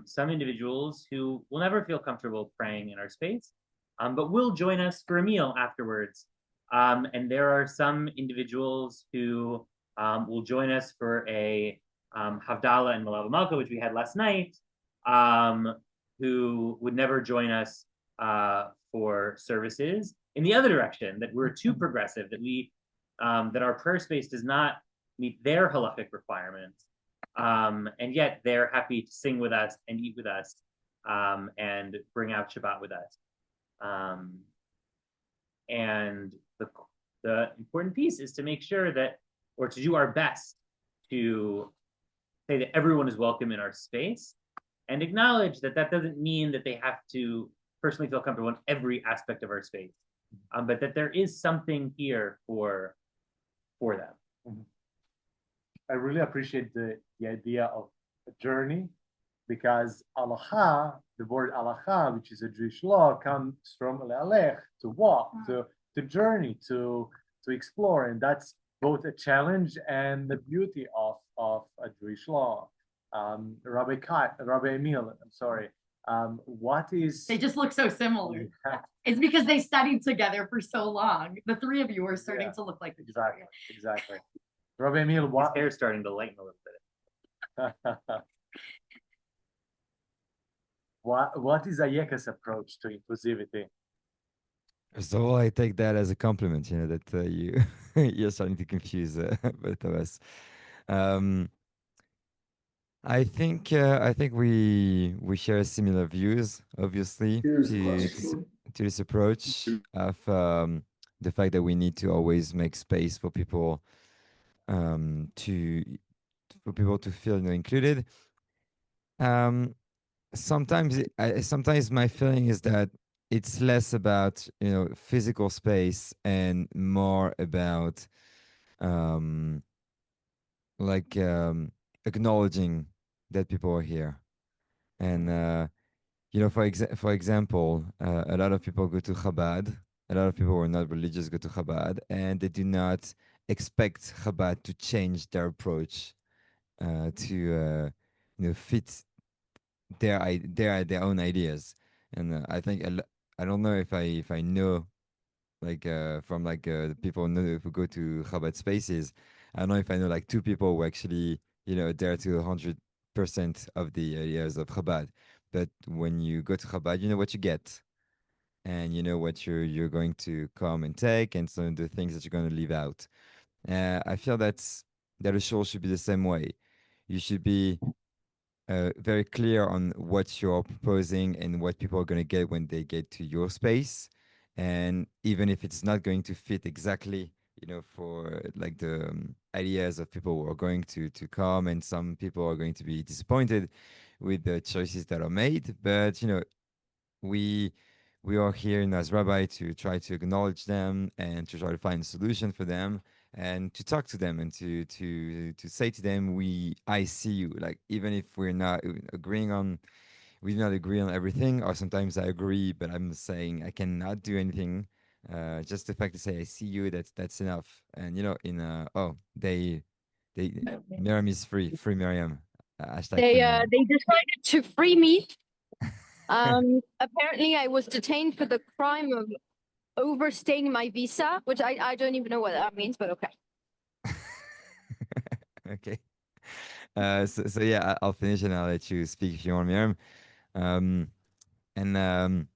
Speaker 3: some individuals who will never feel comfortable praying in our space, but will join us for a meal afterwards. And there are some individuals who will join us for a Havdalah and Malava Malka, which we had last night, who would never join us for services in the other direction, that we're too progressive, that our prayer space does not meet their halakhic requirements. And yet they're happy to sing with us and eat with us and bring out Shabbat with us. And the important piece is to make sure that, or to do our best to say that everyone is welcome in our space, and acknowledge that that doesn't mean that they have to personally feel comfortable in every aspect of our space, but that there is something here for them.
Speaker 1: I really appreciate the idea of a journey, because alacha, the word alacha, which is a Jewish law, comes from le'alech, to walk, to journey, to explore, and that's both a challenge and the beauty of a Jewish law. Rabbi Emil, I'm sorry. What is?
Speaker 4: They just look so similar. It's because they studied together for so long. The three of you are starting to look like each other.
Speaker 1: Exactly. Rabbi Emil, what?
Speaker 3: His hair's starting to lighten a little bit.
Speaker 1: What is Ayeka's approach to inclusivity?
Speaker 5: First of all, I take that as a compliment, you know, that you you're starting to confuse both of us. Um, I think we share similar views, obviously, to this approach of the fact that we need to always make space for people to for people to feel, you know, included. Um, sometimes my feeling is that it's less about, you know, physical space and more about um, like acknowledging that people are here. And you know, for example, a lot of people go to Chabad. A lot of people who are not religious go to Chabad, and they do not expect Chabad to change their approach to you know, fit their own ideas. And I think I don't know if I know like from like the people who know, who go to Chabad spaces. I don't know if I know like two people who actually, you know, adhere to 100% of the ideas of Chabad. But when you go to Chabad, you know what you get, and you know what you're going to come and take, and some of the things that you're going to leave out. I feel that a show should be the same way. You should be very clear on what you're proposing and what people are going to get when they get to your space. And even if it's not going to fit exactly, you know, for like the ideas of people who are going to come, and some people are going to be disappointed with the choices that are made. But you know, we we are here in as rabbi to try to acknowledge them and to try to find a solution for them, and to talk to them, and to say to them, I see you, like even if we're not agreeing on, we do not agree on everything, or sometimes I agree but I'm saying I cannot do anything. Just the fact to say I see you, that's enough. And you know, in oh, they Miriam is free Miriam, hashtag free Miriam.
Speaker 2: They decided to free me. Apparently I was detained for the crime of overstaying my visa, which I don't even know what that means, but okay.
Speaker 5: Okay. So yeah, I'll finish and I'll let you speak if you want, Miriam. Um, and um,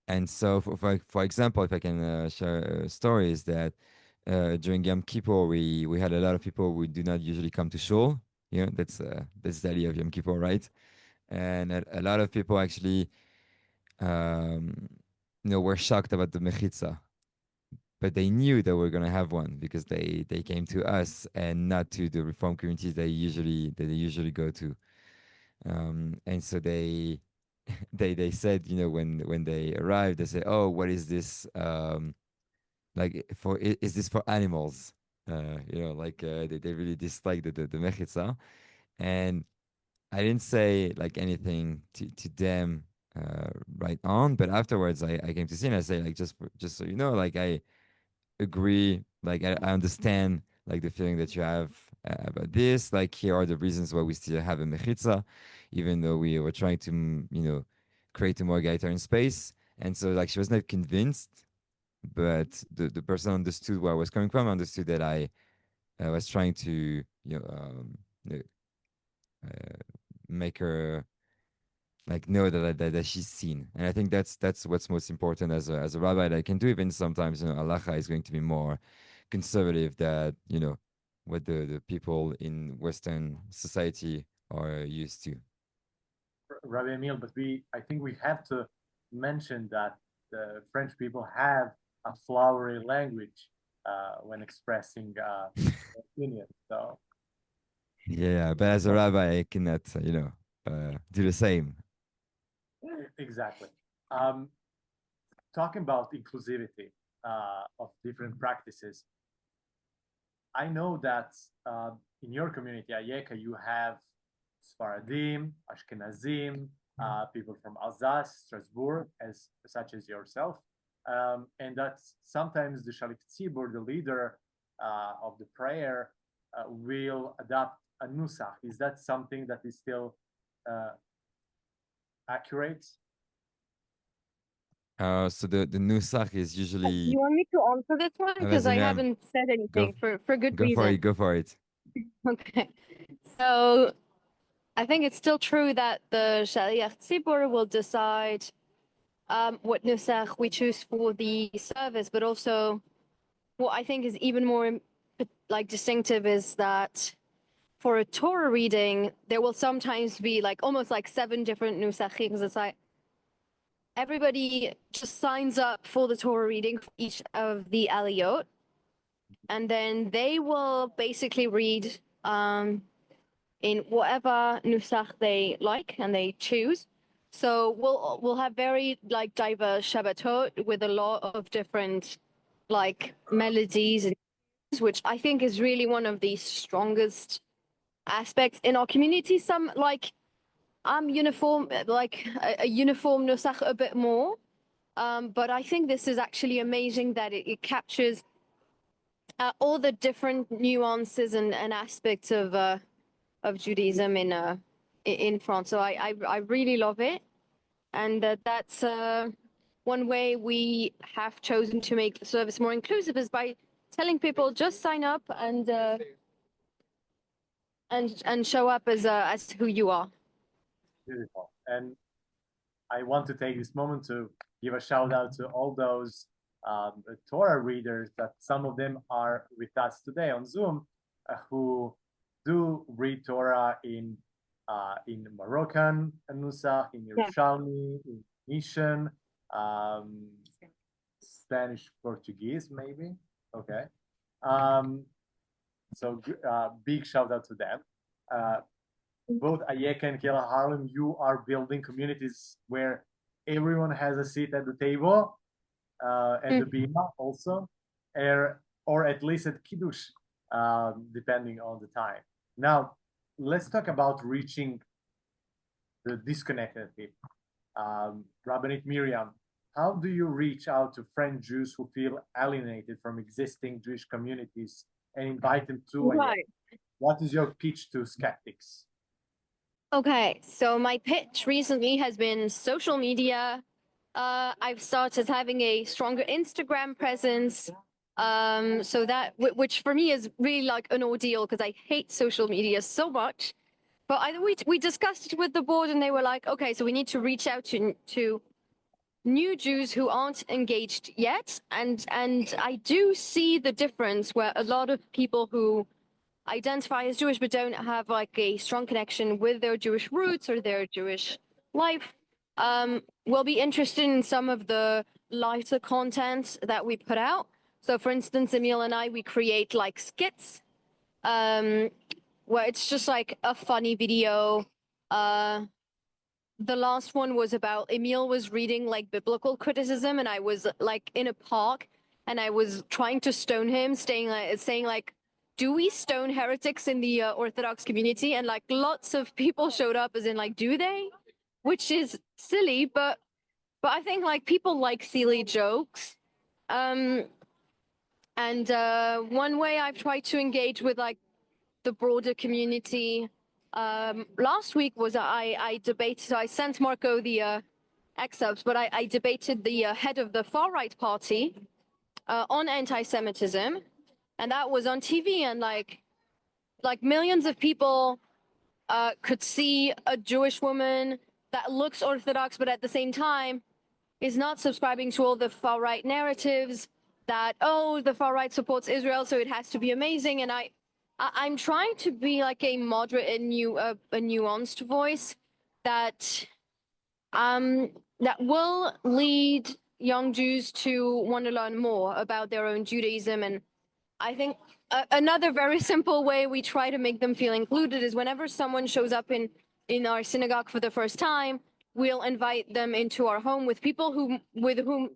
Speaker 5: and so for example, if I can share a story, is that during Yom Kippur, we had a lot of people who do not usually come to shul. You know, that's the idea of Yom Kippur, right? And a lot of people actually, um, you know, were shocked about the mechitza, but they knew that we're gonna have one because they came to us and not to the reform communities they usually go to. And so they said, you know, when they arrived, they said, oh, what is this, like for is this for animals? You know, like they really dislike the mechitza. And I didn't say like anything to them right on, but afterwards I came to see and I say, like, just so you know, like I agree, like I understand like the feeling that you have about this. Like, here are the reasons why we still have a mechitza, even though we were trying to you know, create a more egalitarian space. And so like she was not convinced, but the person understood where I was coming from, understood that I was trying to, you know, uh, make her like know that she's seen. And I think that's what's most important as a rabbi that I can do. Even sometimes, you know, halacha is going to be more conservative that, you know, what the people in Western society are used to.
Speaker 1: Rabbi Emil, but I think we have to mention that the French people have a flowery language when expressing opinion. So
Speaker 5: Yeah, but as a rabbi, I cannot, you know, do the same.
Speaker 1: exactly. Um, Talking about inclusivity of different practices, I know that in your community, Ayeka, you have Sfaradim, Ashkenazim, people from Alsace, Strasbourg, as such as yourself, and that sometimes the Shalit Tzibur, the leader of the prayer, will adopt a nusach. Is that something that is still accurate?
Speaker 5: So the nusach is
Speaker 2: You
Speaker 5: usually
Speaker 2: want me to answer this one? Because
Speaker 5: vas-y,
Speaker 2: I
Speaker 5: Miriam,
Speaker 2: haven't said
Speaker 5: go
Speaker 2: anything for good
Speaker 5: go for
Speaker 2: reason.
Speaker 5: it, go for it.
Speaker 2: Okay. So I think it's still true that the Shaliach Tzibur will decide what nusach we choose for the service, but also what I think is even more like distinctive is that for a Torah reading, there will sometimes be like almost like 7 different nusachim, because it's like everybody just signs up for the Torah reading for each of the aliyot, and then they will basically read in whatever nusach they like and they choose. So we'll have very like diverse Shabbatot with a lot of different like melodies, and which I think is really one of the strongest aspects in our community. Some like uniform, like a uniform nusach a bit more. But I think this is actually amazing that it captures all the different nuances and aspects of Judaism in France. So I really love it, and that's one way we have chosen to make the service more inclusive is by telling people just sign up and show up as who you are.
Speaker 1: Beautiful. And I want to take this moment to give a shout out to all those Torah readers that some of them are with us today on Zoom who do read Torah in Moroccan Nusach, in Yerushalmi, in Nishan, Spanish, Portuguese, maybe. Okay. So big shout out to them. Both Ayeka and Kehillat Harlem, you are building communities where everyone has a seat at the table, and the bima also, or at least at Kiddush, depending on the time. Now, let's talk about reaching the disconnected people. Rabbinate Miriam, how do you reach out to French Jews who feel alienated from existing Jewish communities and invite them to Ayeka? What is your pitch to skeptics?
Speaker 2: Okay, so my pitch recently has been social media. I've started having a stronger Instagram presence. So that, which for me is really like an ordeal because I hate social media so much. But we discussed it with the board and they were like, okay, so we need to reach out to new Jews who aren't engaged yet. And I do see the difference where a lot of people who identify as Jewish but don't have like a strong connection with their Jewish roots or their Jewish life will be interested in some of the lighter content that we put out. So for instance, Emil and I, we create like skits where it's just like a funny video. The last one was about Emil was reading like biblical criticism and I was like in a park and I was trying to stone him, saying like, do we stone heretics in the Orthodox community? And like lots of people showed up as in like, do they? Which is silly, but I think like people like silly jokes. And one way I've tried to engage with like the broader community last week was I debated, so I sent Marco the excerpts, but I debated the head of the far-right party on anti-Semitism. And that was on TV, and like millions of people could see a Jewish woman that looks Orthodox, but at the same time is not subscribing to all the far right narratives that, oh, the far right supports Israel, so it has to be amazing. And I'm trying to be like a moderate and a nuanced voice that that will lead young Jews to want to learn more about their own Judaism. And I think another very simple way we try to make them feel included is whenever someone shows up in our synagogue for the first time, we'll invite them into our home with people with whom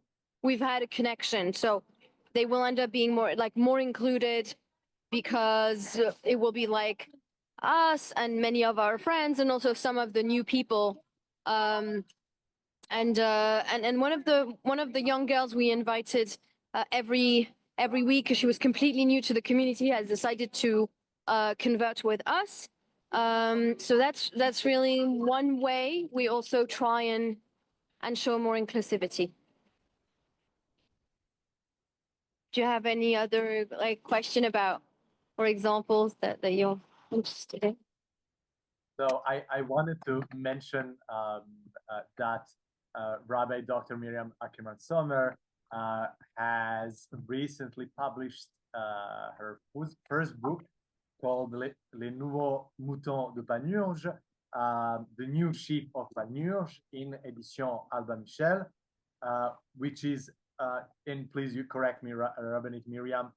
Speaker 2: we've had a connection. So they will end up being more included because it will be like us and many of our friends and also some of the new people. And one of the young girls we invited every week, because she was completely new to the community, has decided to convert with us. So that's really one way we also try and show more inclusivity. Do you have any other like question about or examples that you're interested in?
Speaker 1: So I wanted to mention that Rabbi Dr. Miriam Ackerman Sommer has recently published her first book called Les Nouveaux Moutons de Panurge, The New Sheep of Panurge in Edition Alba Michel, which is, and please you correct me, Rabbinit Miriam,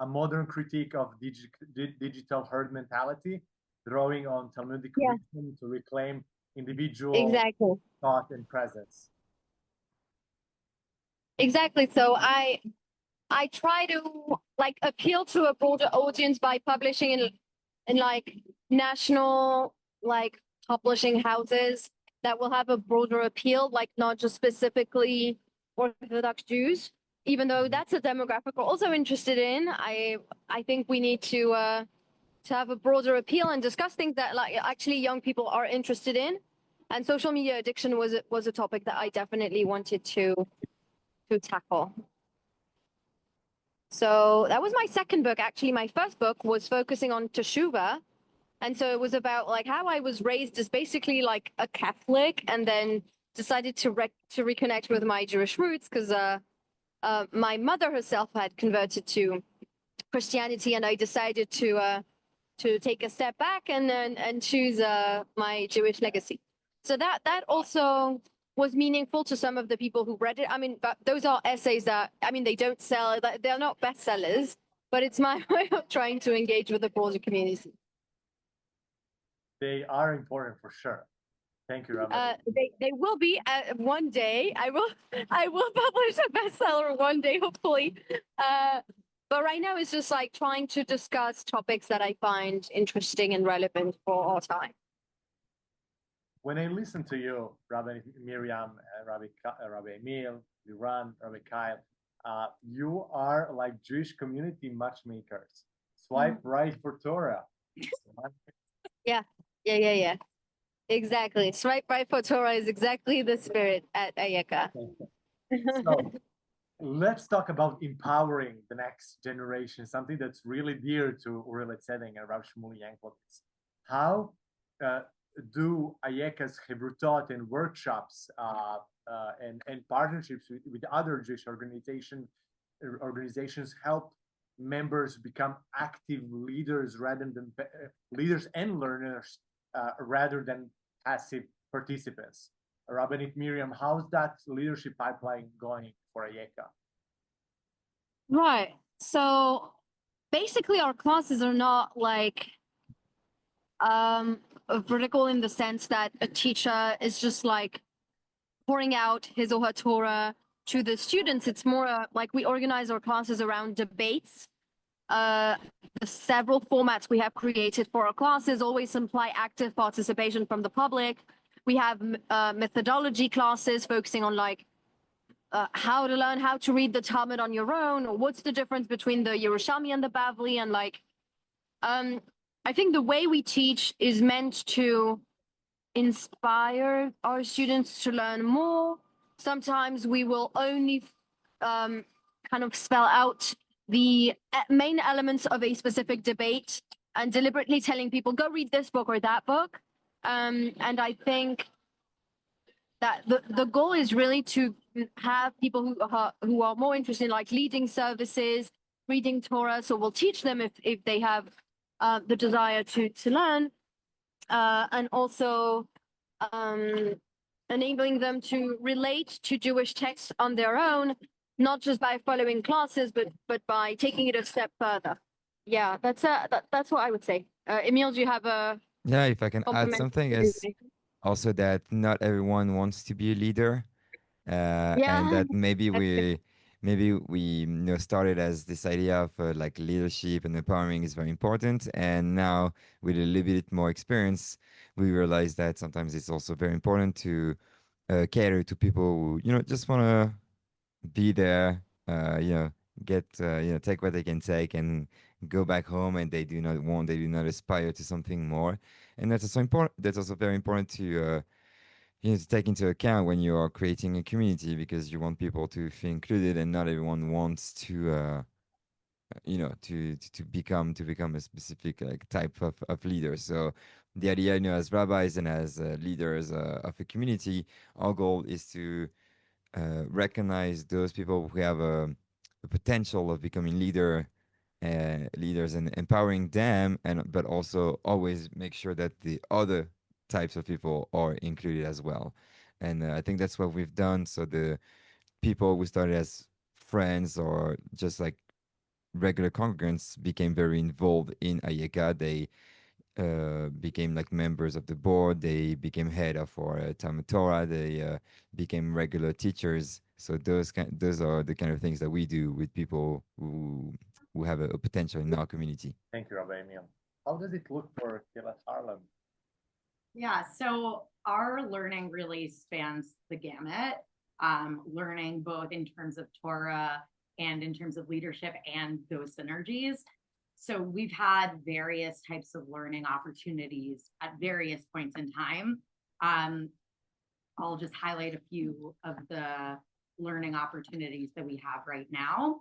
Speaker 1: a modern critique of digital herd mentality, drawing on Talmudic wisdom to reclaim individual
Speaker 2: Exactly.
Speaker 1: thought and presence.
Speaker 2: Exactly. So I try to like appeal to a broader audience by publishing in like national like publishing houses that will have a broader appeal, like not just specifically Orthodox Jews, even though that's a demographic we're also interested in. I think we need to have a broader appeal and discuss things that like actually young people are interested in. And social media addiction was a topic that I definitely wanted to tackle. So that was my second book. Actually, my first book was focusing on Teshuvah. And so it was about like how I was raised as basically like a Catholic and then decided to reconnect with my Jewish roots because my mother herself had converted to Christianity, and I decided to take a step back and choose my Jewish legacy. So that also was meaningful to some of the people who read it. I mean, but those are essays that, I mean, they don't sell, they're not bestsellers, but it's my way of trying to engage with the broader community.
Speaker 1: They are important for sure. Thank you, Rabbi.
Speaker 2: They will be one day. I will publish a bestseller one day, hopefully. But right now it's just like trying to discuss topics that I find interesting and relevant for our time.
Speaker 1: When I listen to you, Rabbi Miriam, Rabbi Emil, Liran, Rabbi Kyle, you are like Jewish community matchmakers. Swipe right for Torah.
Speaker 2: Yeah. Exactly. Swipe right for Torah is exactly the spirit at Ayeka.
Speaker 1: So let's talk about empowering the next generation, something that's really dear to Uri Tzedek and Rav Shmuel Yanklowitz. How do Ayeka's Chevrutot and workshops and partnerships with other Jewish organizations help members become active leaders rather than leaders and learners rather than passive participants? Rabbinit Miriam, how's that leadership pipeline going for Ayeka?
Speaker 2: Right. So basically our classes are not like vertical in the sense that a teacher is just like pouring out his or her Torah to the students. It's more like we organize our classes around debates. The several formats we have created for our classes always imply active participation from the public. We have methodology classes focusing on like how to learn how to read the Talmud on your own, or what's the difference between the Yerushalmi and the Bavli, and like I think the way we teach is meant to inspire our students to learn more. Sometimes we will only kind of spell out the main elements of a specific debate and deliberately telling people, go read this book or that book. And I think that the goal is really to have people who are more interested in like leading services, reading Torah. So we'll teach them if they have the desire to learn, and also enabling them to relate to Jewish texts on their own, not just by following classes, but by taking it a step further. Yeah, that's what I would say. Emil, do you have a
Speaker 5: Yeah, if I can add something, is also that not everyone wants to be a leader, and that maybe we started as this idea of like leadership and empowering is very important, and now with a little bit more experience, we realize that sometimes it's also very important to cater to people who just want to be there, get take what they can take and go back home, and they do not aspire to something more, and that's also important. That's also very important to to take into account when you are creating a community, because you want people to feel included, and not everyone wants to to become a specific like type of leader. So the idea, as rabbis and as leaders of a community, our goal is to recognize those people who have a potential of becoming leaders and empowering them, and but also always make sure that the other types of people are included as well. And I think that's what we've done. So the people who started as friends or just like regular congregants became very involved in Ayeka. They became like members of the board. They became head of our Talmud Torah. They became regular teachers. So those are the kind of things that we do with people who have a potential in our community.
Speaker 1: Thank you, Rabbi Emil. How does it look for Kehillat Harlem?
Speaker 4: Yeah, so our learning really spans the gamut, learning both in terms of Torah and in terms of leadership and those synergies. So we've had various types of learning opportunities at various points in time. I'll just highlight a few of the learning opportunities that we have right now,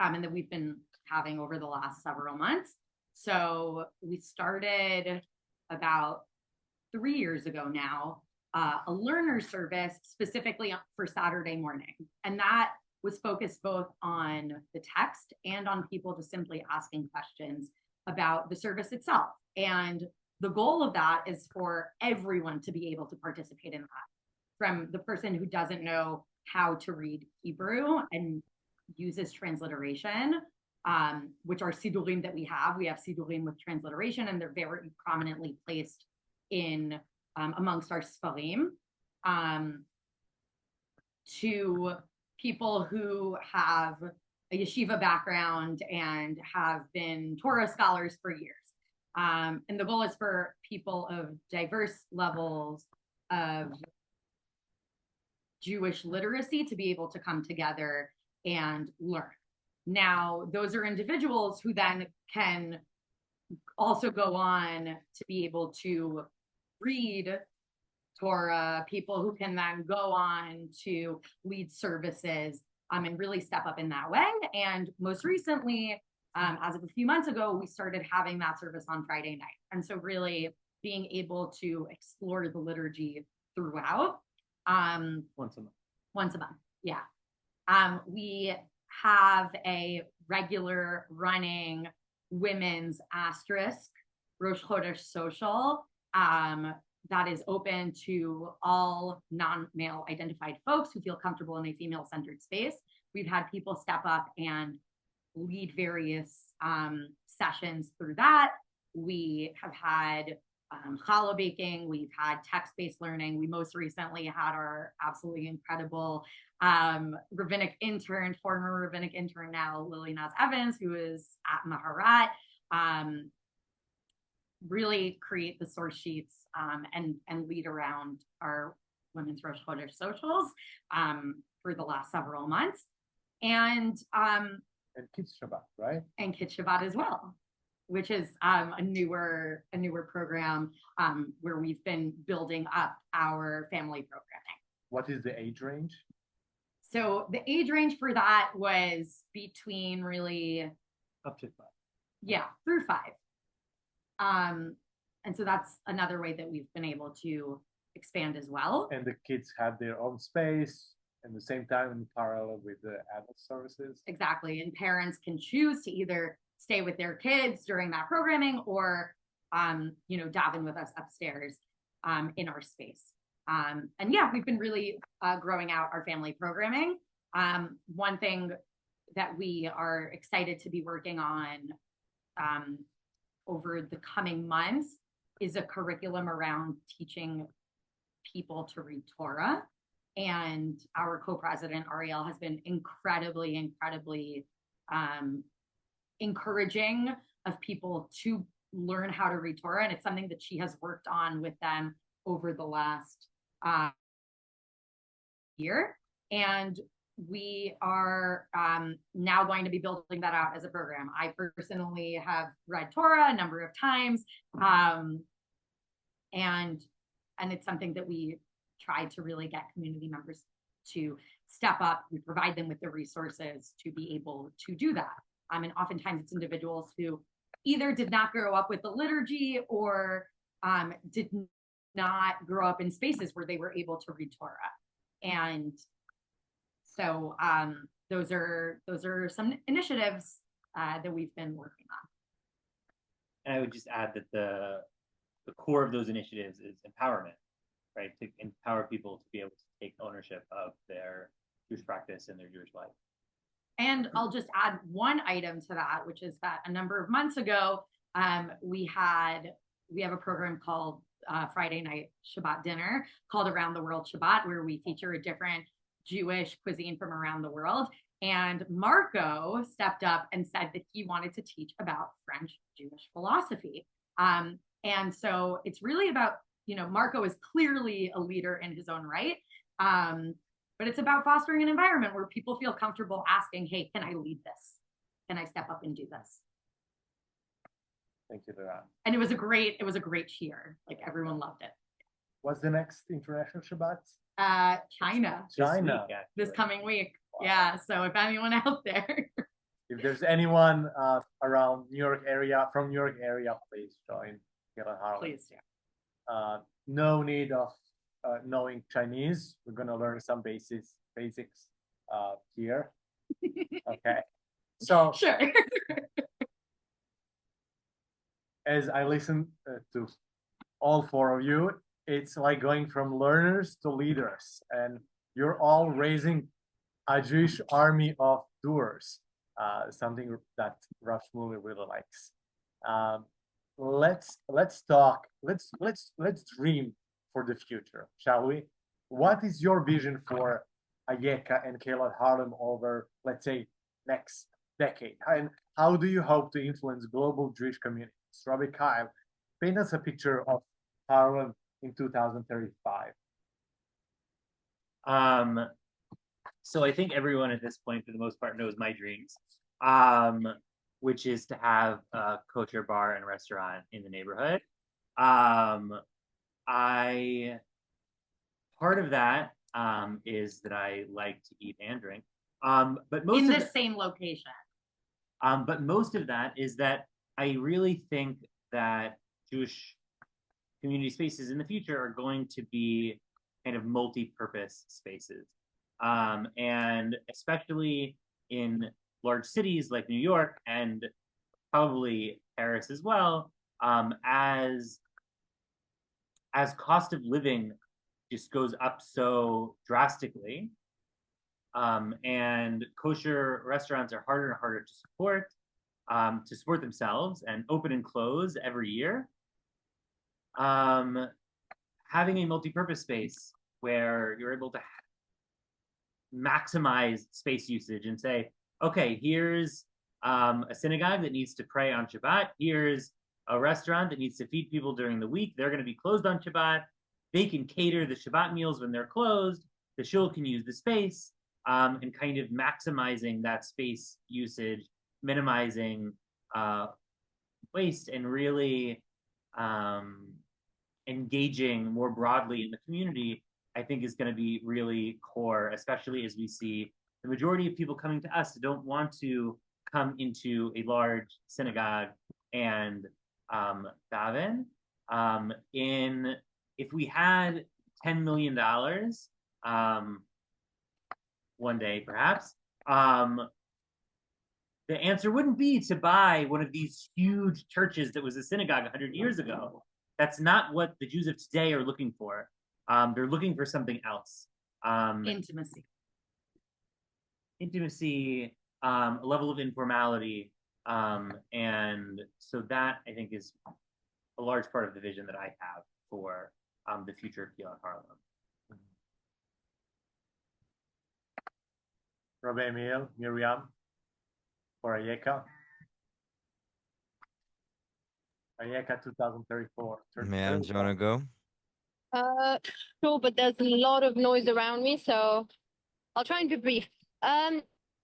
Speaker 4: and that we've been having over the last several months. So we started about 3 years ago now, a learner service specifically for Saturday morning. And that was focused both on the text and on people just simply asking questions about the service itself. And the goal of that is for everyone to be able to participate in that, from the person who doesn't know how to read Hebrew and uses transliteration, which are sidurim that we have. We have sidurim with transliteration, and they're very prominently placed in amongst our Sfarim, to people who have a yeshiva background and have been Torah scholars for years. And the goal is for people of diverse levels of Jewish literacy to be able to come together and learn. Now, those are individuals who then can also go on to be able to read Torah, people who can then go on to lead services, and really step up in that way. And most recently, as of a few months ago, we started having that service on Friday night. And so really being able to explore the liturgy throughout.
Speaker 1: Once a month.
Speaker 4: Once a month, yeah. We have a regular running women's asterisk Rosh Chodesh social that is open to all non-male identified folks who feel comfortable in a female-centered space. We've had people step up and lead various sessions through that. We have had challah baking. We've had text-based learning. We most recently had our absolutely incredible rabbinic intern, former rabbinic intern now, Lily Naz Evans, who is at Maharat, really create the source sheets and lead around our Women's Rosh Chodesh socials for the last several months. And
Speaker 1: Kids Shabbat, right?
Speaker 4: And Kids Shabbat as well, which is a newer program where we've been building up our family programming.
Speaker 1: What is the age range?
Speaker 4: So the age range for that was between really
Speaker 1: Up to 5.
Speaker 4: Yeah, through 5. And so that's another way that we've been able to expand as well.
Speaker 1: And the kids have their own space at the same time in parallel with the adult services.
Speaker 4: Exactly. And parents can choose to either stay with their kids during that programming or, daven with us upstairs in our space. And yeah, we've been really growing out our family programming. One thing that we are excited to be working on over the coming months is a curriculum around teaching people to read Torah. And our co-president, Ariel, has been incredibly encouraging of people to learn how to read Torah. And it's something that she has worked on with them over the last year. And we are now going to be building that out as a program. I personally have read Torah a number of times. And it's something that we try to really get community members to step up. We provide them with the resources to be able to do that. And oftentimes it's individuals who either did not grow up with the liturgy or did not grow up in spaces where they were able to read Torah. And so those are some initiatives that we've been working on.
Speaker 3: And I would just add that the core of those initiatives is empowerment, right? To empower people to be able to take ownership of their Jewish practice and their Jewish life.
Speaker 4: And I'll just add one item to that, which is that a number of months ago, we have a program called Friday Night Shabbat Dinner called Around the World Shabbat, where we feature a different Jewish cuisine from around the world. And Marco stepped up and said that he wanted to teach about French Jewish philosophy. And so it's really about, Marco is clearly a leader in his own right. But it's about fostering an environment where people feel comfortable asking, hey, can I lead this? Can I step up and do this?
Speaker 1: Thank you for that.
Speaker 4: And it was a great cheer. Like everyone loved it.
Speaker 1: What's the next international Shabbat?
Speaker 4: China.
Speaker 1: China.
Speaker 4: This coming week. Wow. Yeah. So if anyone out there.
Speaker 1: If there's anyone around New York area, please join Kehillat Harlem.
Speaker 4: Please do.
Speaker 1: No need of knowing Chinese. We're gonna learn some basics here. Okay. So
Speaker 4: sure.
Speaker 1: As I listen to all four of you, it's like going from learners to leaders, and you're all raising a Jewish army of doers. Something that Rav Shmuley really likes. Let's talk. Let's dream for the future, shall we? What is your vision for Ayeka and Kehillat Harlem over, let's say, next decade? And how do you hope to influence global Jewish communities? Rabbi Kyle, paint us a picture of Harlem in 2035.
Speaker 3: So I think everyone at this point, for the most part, knows my dreams, which is to have a kosher bar and restaurant in the neighborhood. Part of that is that I like to eat and drink, but most
Speaker 4: in
Speaker 3: of
Speaker 4: the same location.
Speaker 3: But most of that is that I really think that Jewish community spaces in the future are going to be kind of multi-purpose spaces. And especially in large cities like New York and probably Paris as well, as cost of living just goes up so drastically, and kosher restaurants are harder and harder to support themselves and open and close every year. Having a multi-purpose space where you're able to maximize space usage and say, okay, here's a synagogue that needs to pray on Shabbat. Here's a restaurant that needs to feed people during the week. They're going to be closed on Shabbat. They can cater the Shabbat meals when they're closed. The shul can use the space, and kind of maximizing that space usage, minimizing waste, and really engaging more broadly in the community, I think is going to be really core, especially as we see the majority of people coming to us don't want to come into a large synagogue and daven. If we had $10 million one day, perhaps, the answer wouldn't be to buy one of these huge churches that was a synagogue 100 years ago. That's not what the Jews of today are looking for. They're looking for something else. Intimacy, a level of informality. And so that, I think, is a large part of the vision that I have for the future of Kehillat Harlem.
Speaker 1: Rabbi Emil, Miriam, for Ayeka. Ayeka 2034.
Speaker 5: Man, do you want to go?
Speaker 2: Sure, but there's a lot of noise around me, so I'll try and be brief.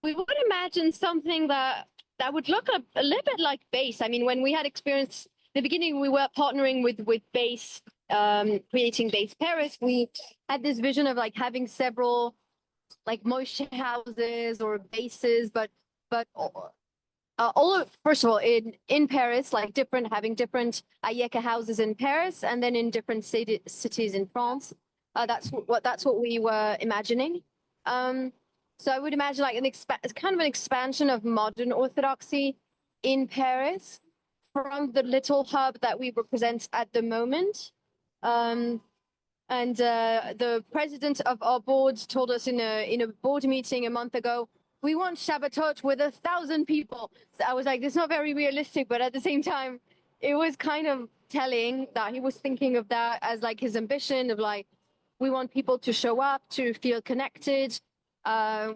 Speaker 2: We would imagine something that would look a little bit like Base. I mean, when we had experience in the beginning, we were partnering with Base, creating Base Paris. We had this vision of like having several like Moshe houses or bases, but first of all, in Paris, like having different Ayeka houses in Paris, and then in different cities in France. That's what we were imagining. So I would imagine like kind of an expansion of modern Orthodoxy in Paris from the little hub that we represent at the moment. And the president of our board told us in a board meeting a month ago, we want Shabbatot with 1,000 people. So I was like, it's not very realistic, but at the same time, it was kind of telling that he was thinking of that as like his ambition of like, we want people to show up, to feel connected.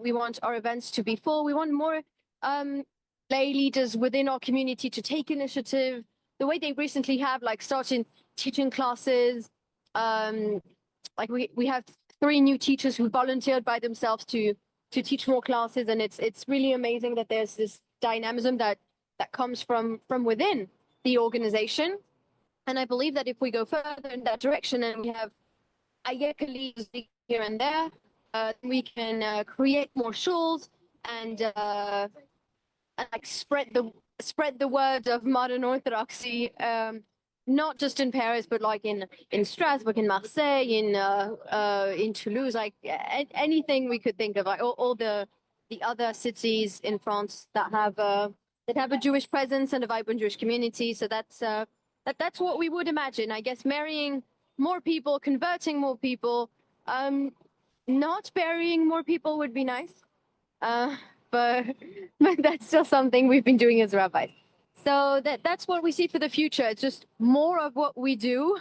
Speaker 2: We want our events to be full. We want more lay leaders within our community to take initiative. The way they recently have like started teaching classes. Like we have 3 new teachers who volunteered by themselves to teach more classes, and it's really amazing that there's this dynamism that comes from within the organization. And I believe that if we go further in that direction and we have Ayeka leads here and there, we can create more shuls and like spread the word of modern Orthodoxy, not just in Paris, but like in Strasbourg, in Marseille, in Toulouse, like anything we could think of, like all the other cities in France that have a Jewish presence and a vibrant Jewish community. So that's what we would imagine, I guess, marrying more people, converting more people. Not burying more people would be nice, but that's still something we've been doing as rabbis. So that's what we see for the future. It's just more of what we do,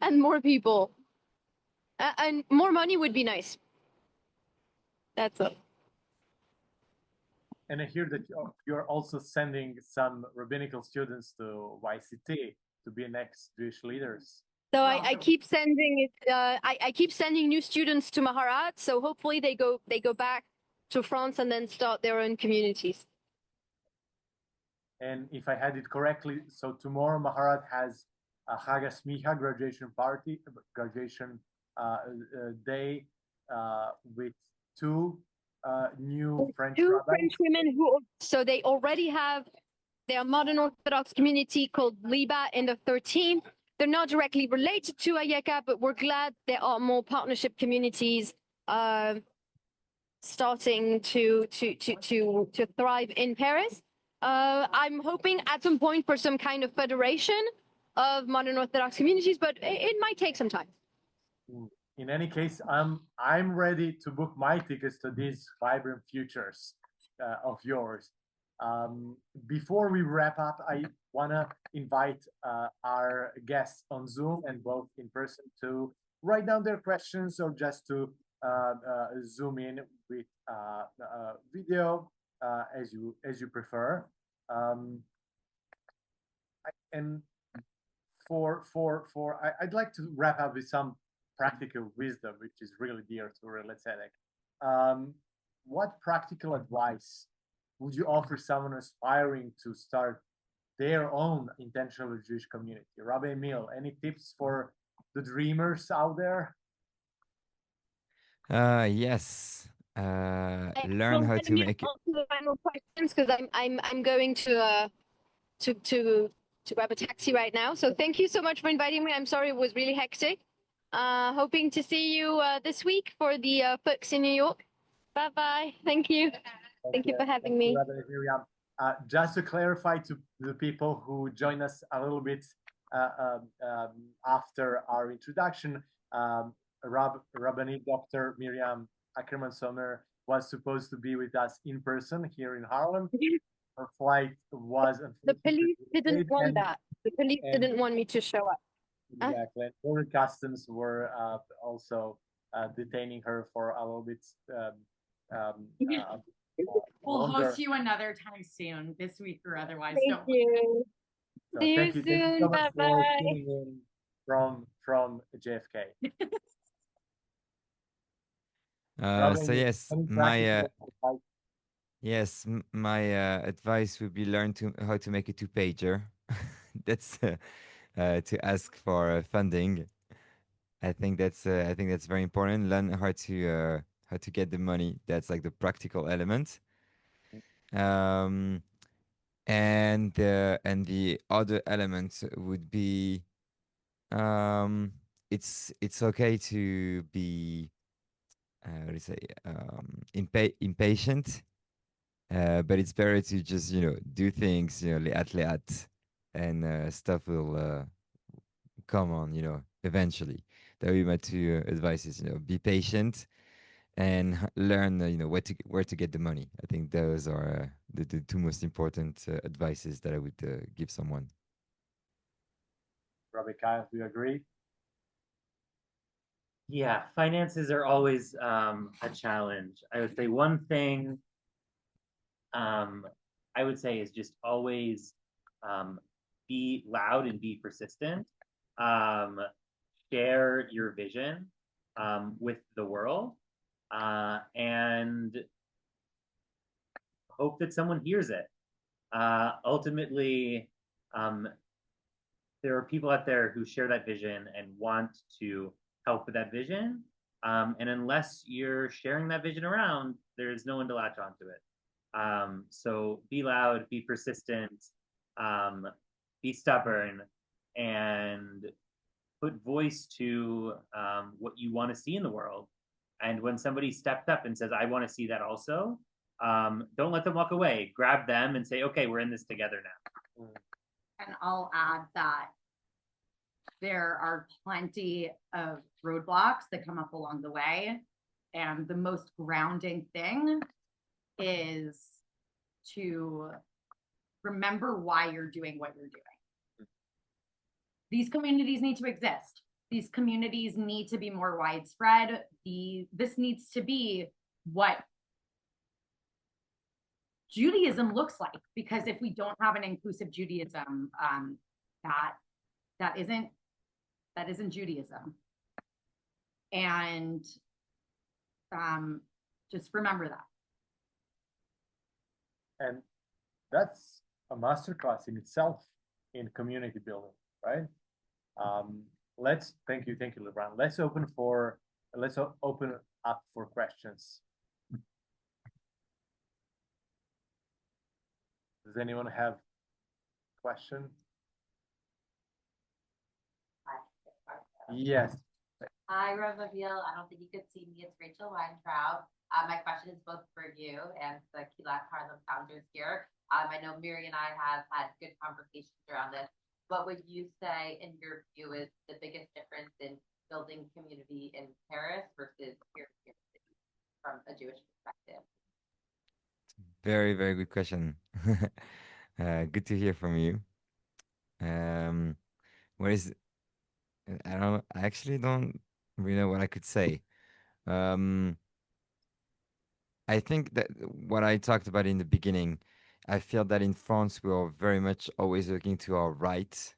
Speaker 2: and more people, and more money would be nice. That's all.
Speaker 1: And I hear that you're also sending some rabbinical students to YCT to be next Jewish leaders.
Speaker 2: So I keep sending it. I keep sending new students to Maharat. So hopefully they go back to France and then start their own communities.
Speaker 1: And if I had it correctly, so tomorrow Maharat has a Chag HaSmicha graduation day with 2 new French
Speaker 2: 2
Speaker 1: rabbis.
Speaker 2: French women so they already have their modern Orthodox community called Liba in the 13th. They're not directly related to Ayeka, but we're glad there are more partnership communities starting to thrive in Paris. I'm hoping at some point for some kind of federation of modern Orthodox communities, but it might take some time.
Speaker 1: In any case, I'm ready to book my tickets to these vibrant futures of yours. Before we wrap up, I want to invite our guests on Zoom and both in person to write down their questions or just to zoom in with video as you prefer. And I'd like to wrap up with some practical wisdom, which is really dear to Kehillat Harlem. What practical advice would you offer someone aspiring to start their own intentional Jewish community? Rabbi Emil, any tips for the dreamers out there?
Speaker 5: Yes. Learn how to make it.
Speaker 2: Final questions, because I'm going to grab a taxi right now. So thank you so much for inviting me. I'm sorry it was really hectic. Hoping to see you this week for the books in New York. Bye bye. Thank you. Thank you for having me.
Speaker 1: Just to clarify to the people who join us a little bit after our introduction, Rabbanit Dr. Miriam Ackerman Sommer was supposed to be with us in person here in Harlem. Her flight was
Speaker 2: the police didn't want that. The police didn't want me to show up.
Speaker 1: Exactly. Border customs were also detaining her for a little bit.
Speaker 4: We'll host you another time soon, this week or otherwise.
Speaker 2: Thank you.
Speaker 1: So
Speaker 2: See
Speaker 1: thank
Speaker 2: you
Speaker 1: you.
Speaker 2: soon.
Speaker 1: Thank you so much
Speaker 2: Bye
Speaker 1: for
Speaker 2: bye.
Speaker 1: tuning in from JFK.
Speaker 5: So yes, my advice would be learn how to make a 2-pager. That's to ask for funding. I think that's very important. Learn how to get the money. That's like the practical element. Um, and the other element would be it's okay to be what do you say impatient, but it's better to just do things laat, and stuff will come on eventually. That would be my two advices. Be patient and learn where to get the money. I think those are the two most important advices that I would give someone.
Speaker 1: Rabbi Kyle, do you agree?
Speaker 3: Yeah, finances are always a challenge. I would say one thing I would say is just always be loud and be persistent. Um, Share your vision with the world, and hope that someone hears it. Ultimately, um, there are people out there who share that vision and want to help with that vision. And unless you're sharing that vision around, there's no one to latch onto it. So be loud, be persistent, um, be stubborn, and put voice to what you want to see in the world. And when somebody steps up and says, I want to see that also, don't let them walk away. Grab them and say, okay, we're in this together now.
Speaker 4: And I'll add that there are plenty of roadblocks that come up along the way. And the most grounding thing is to remember why you're doing what you're doing. These communities need to exist. These communities need to be more widespread. This needs to be what Judaism looks like, because if we don't have an inclusive Judaism, that isn't Judaism. And just remember that.
Speaker 1: And that's a masterclass in itself in community building, right? Thank you, LeBron. Let's open up for questions. Does anyone have a question? Yes.
Speaker 6: Hi, Rav Aviel. I don't think you could see me. It's Rachel Weintraub. My question is both for you and the Kehillat Harlem founders here. I know Miri and I have had good conversations around this. What would you say, in your view, is the biggest difference in building community in Paris versus here in city from a Jewish perspective?
Speaker 5: Very, very good question. Good to hear from you. What is I actually don't really know what I could say. Um, I think that what I talked about in the beginning, I feel that in France we are very much always looking to our right,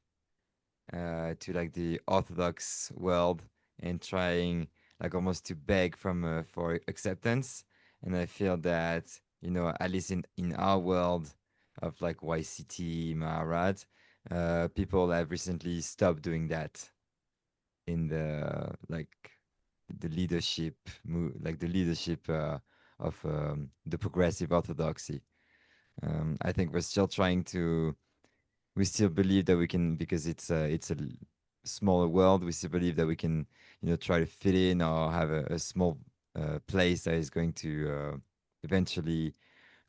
Speaker 5: to like the Orthodox world, and trying like almost to beg from for acceptance. And I feel that at least in our world of like YCT Maharad, people have recently stopped doing that in the like the leadership of the progressive orthodoxy. I think we're still trying to. We still believe that we can, because it's a smaller world. We still believe that we can, try to fit in or have a small place that is going to eventually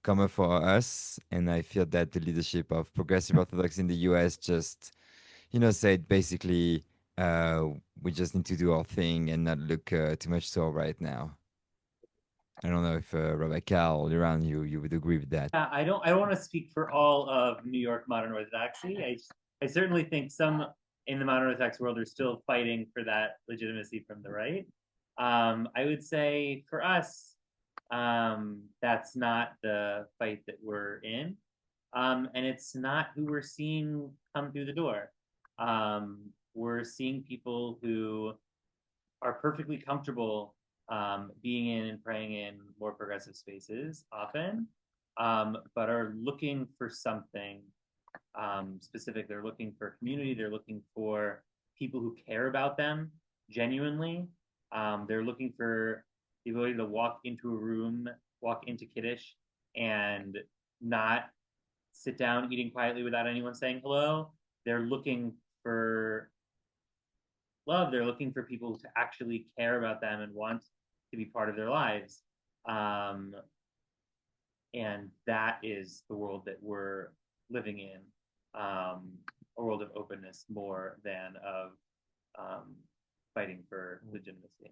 Speaker 5: come up for us. And I feel that the leadership of progressive orthodoxy in the U.S. just said basically, we just need to do our thing and not look too much to our right now. I don't know if Rabbi Cal, around you would agree with that.
Speaker 3: Yeah, I don't want to speak for all of New York modern orthodoxy. I certainly think some in the modern orthodox world are still fighting for that legitimacy from the right. I would say for us, that's not the fight that we're in. And it's not who we're seeing come through the door. We're seeing people who are perfectly comfortable being in and praying in more progressive spaces often, but are looking for something specific. They're looking for community. They're looking for people who care about them genuinely. They're looking for the ability to walk into a room, walk into Kiddush, and not sit down eating quietly without anyone saying hello. They're looking for love. They're looking for people to actually care about them and want to be part of their lives. And that is the world that we're living in, a world of openness more than of fighting for legitimacy.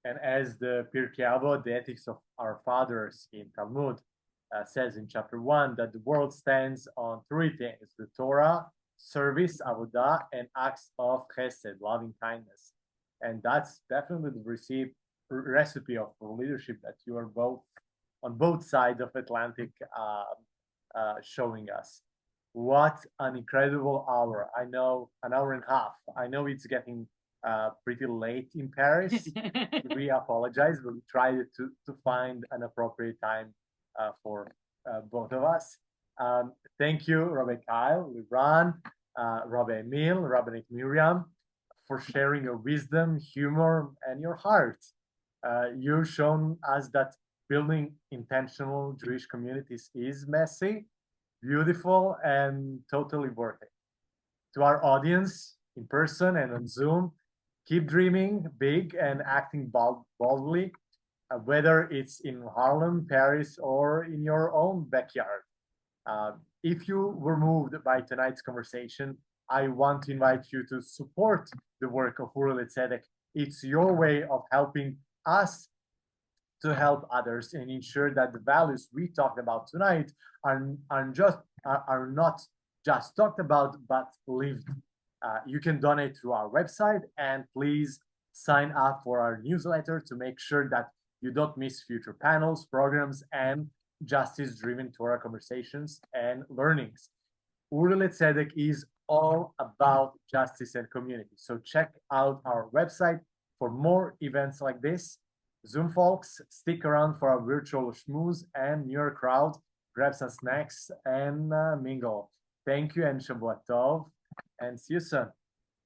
Speaker 1: And as the Pirkei Avot, the ethics of our fathers in Talmud, says in chapter 1, that the world stands on three things: the Torah, service, avodah, and acts of chesed, loving kindness. And that's definitely the recipe of leadership that you are both on both sides of Atlantic showing us. What an incredible hour. I know, an hour and a half. I know it's getting pretty late in Paris. We apologize, but we tried to find an appropriate time for both of us. Thank you, Rabbi Kyle, Libran, Rabbi Emil, Rabbi Miriam, for sharing your wisdom, humor, and your heart. You've shown us that building intentional Jewish communities is messy, beautiful, and totally worth it. To our audience in person and on Zoom, keep dreaming big and acting boldly, whether it's in Harlem, Paris, or in your own backyard. If you were moved by tonight's conversation, I want to invite you to support the work of Urilei Tzedek. It's your way of helping us to help others and ensure that the values we talked about tonight are not just talked about, but lived. You can donate through our website, and please sign up for our newsletter to make sure that you don't miss future panels, programs, and justice-driven Torah conversations and learnings. Urilei Tzedek is all about justice and community. So check out our website for more events like this. Zoom folks, stick around for our virtual schmooze and New York crowd. Grab some snacks and mingle. Thank you and Shabbat Tov, and see you soon.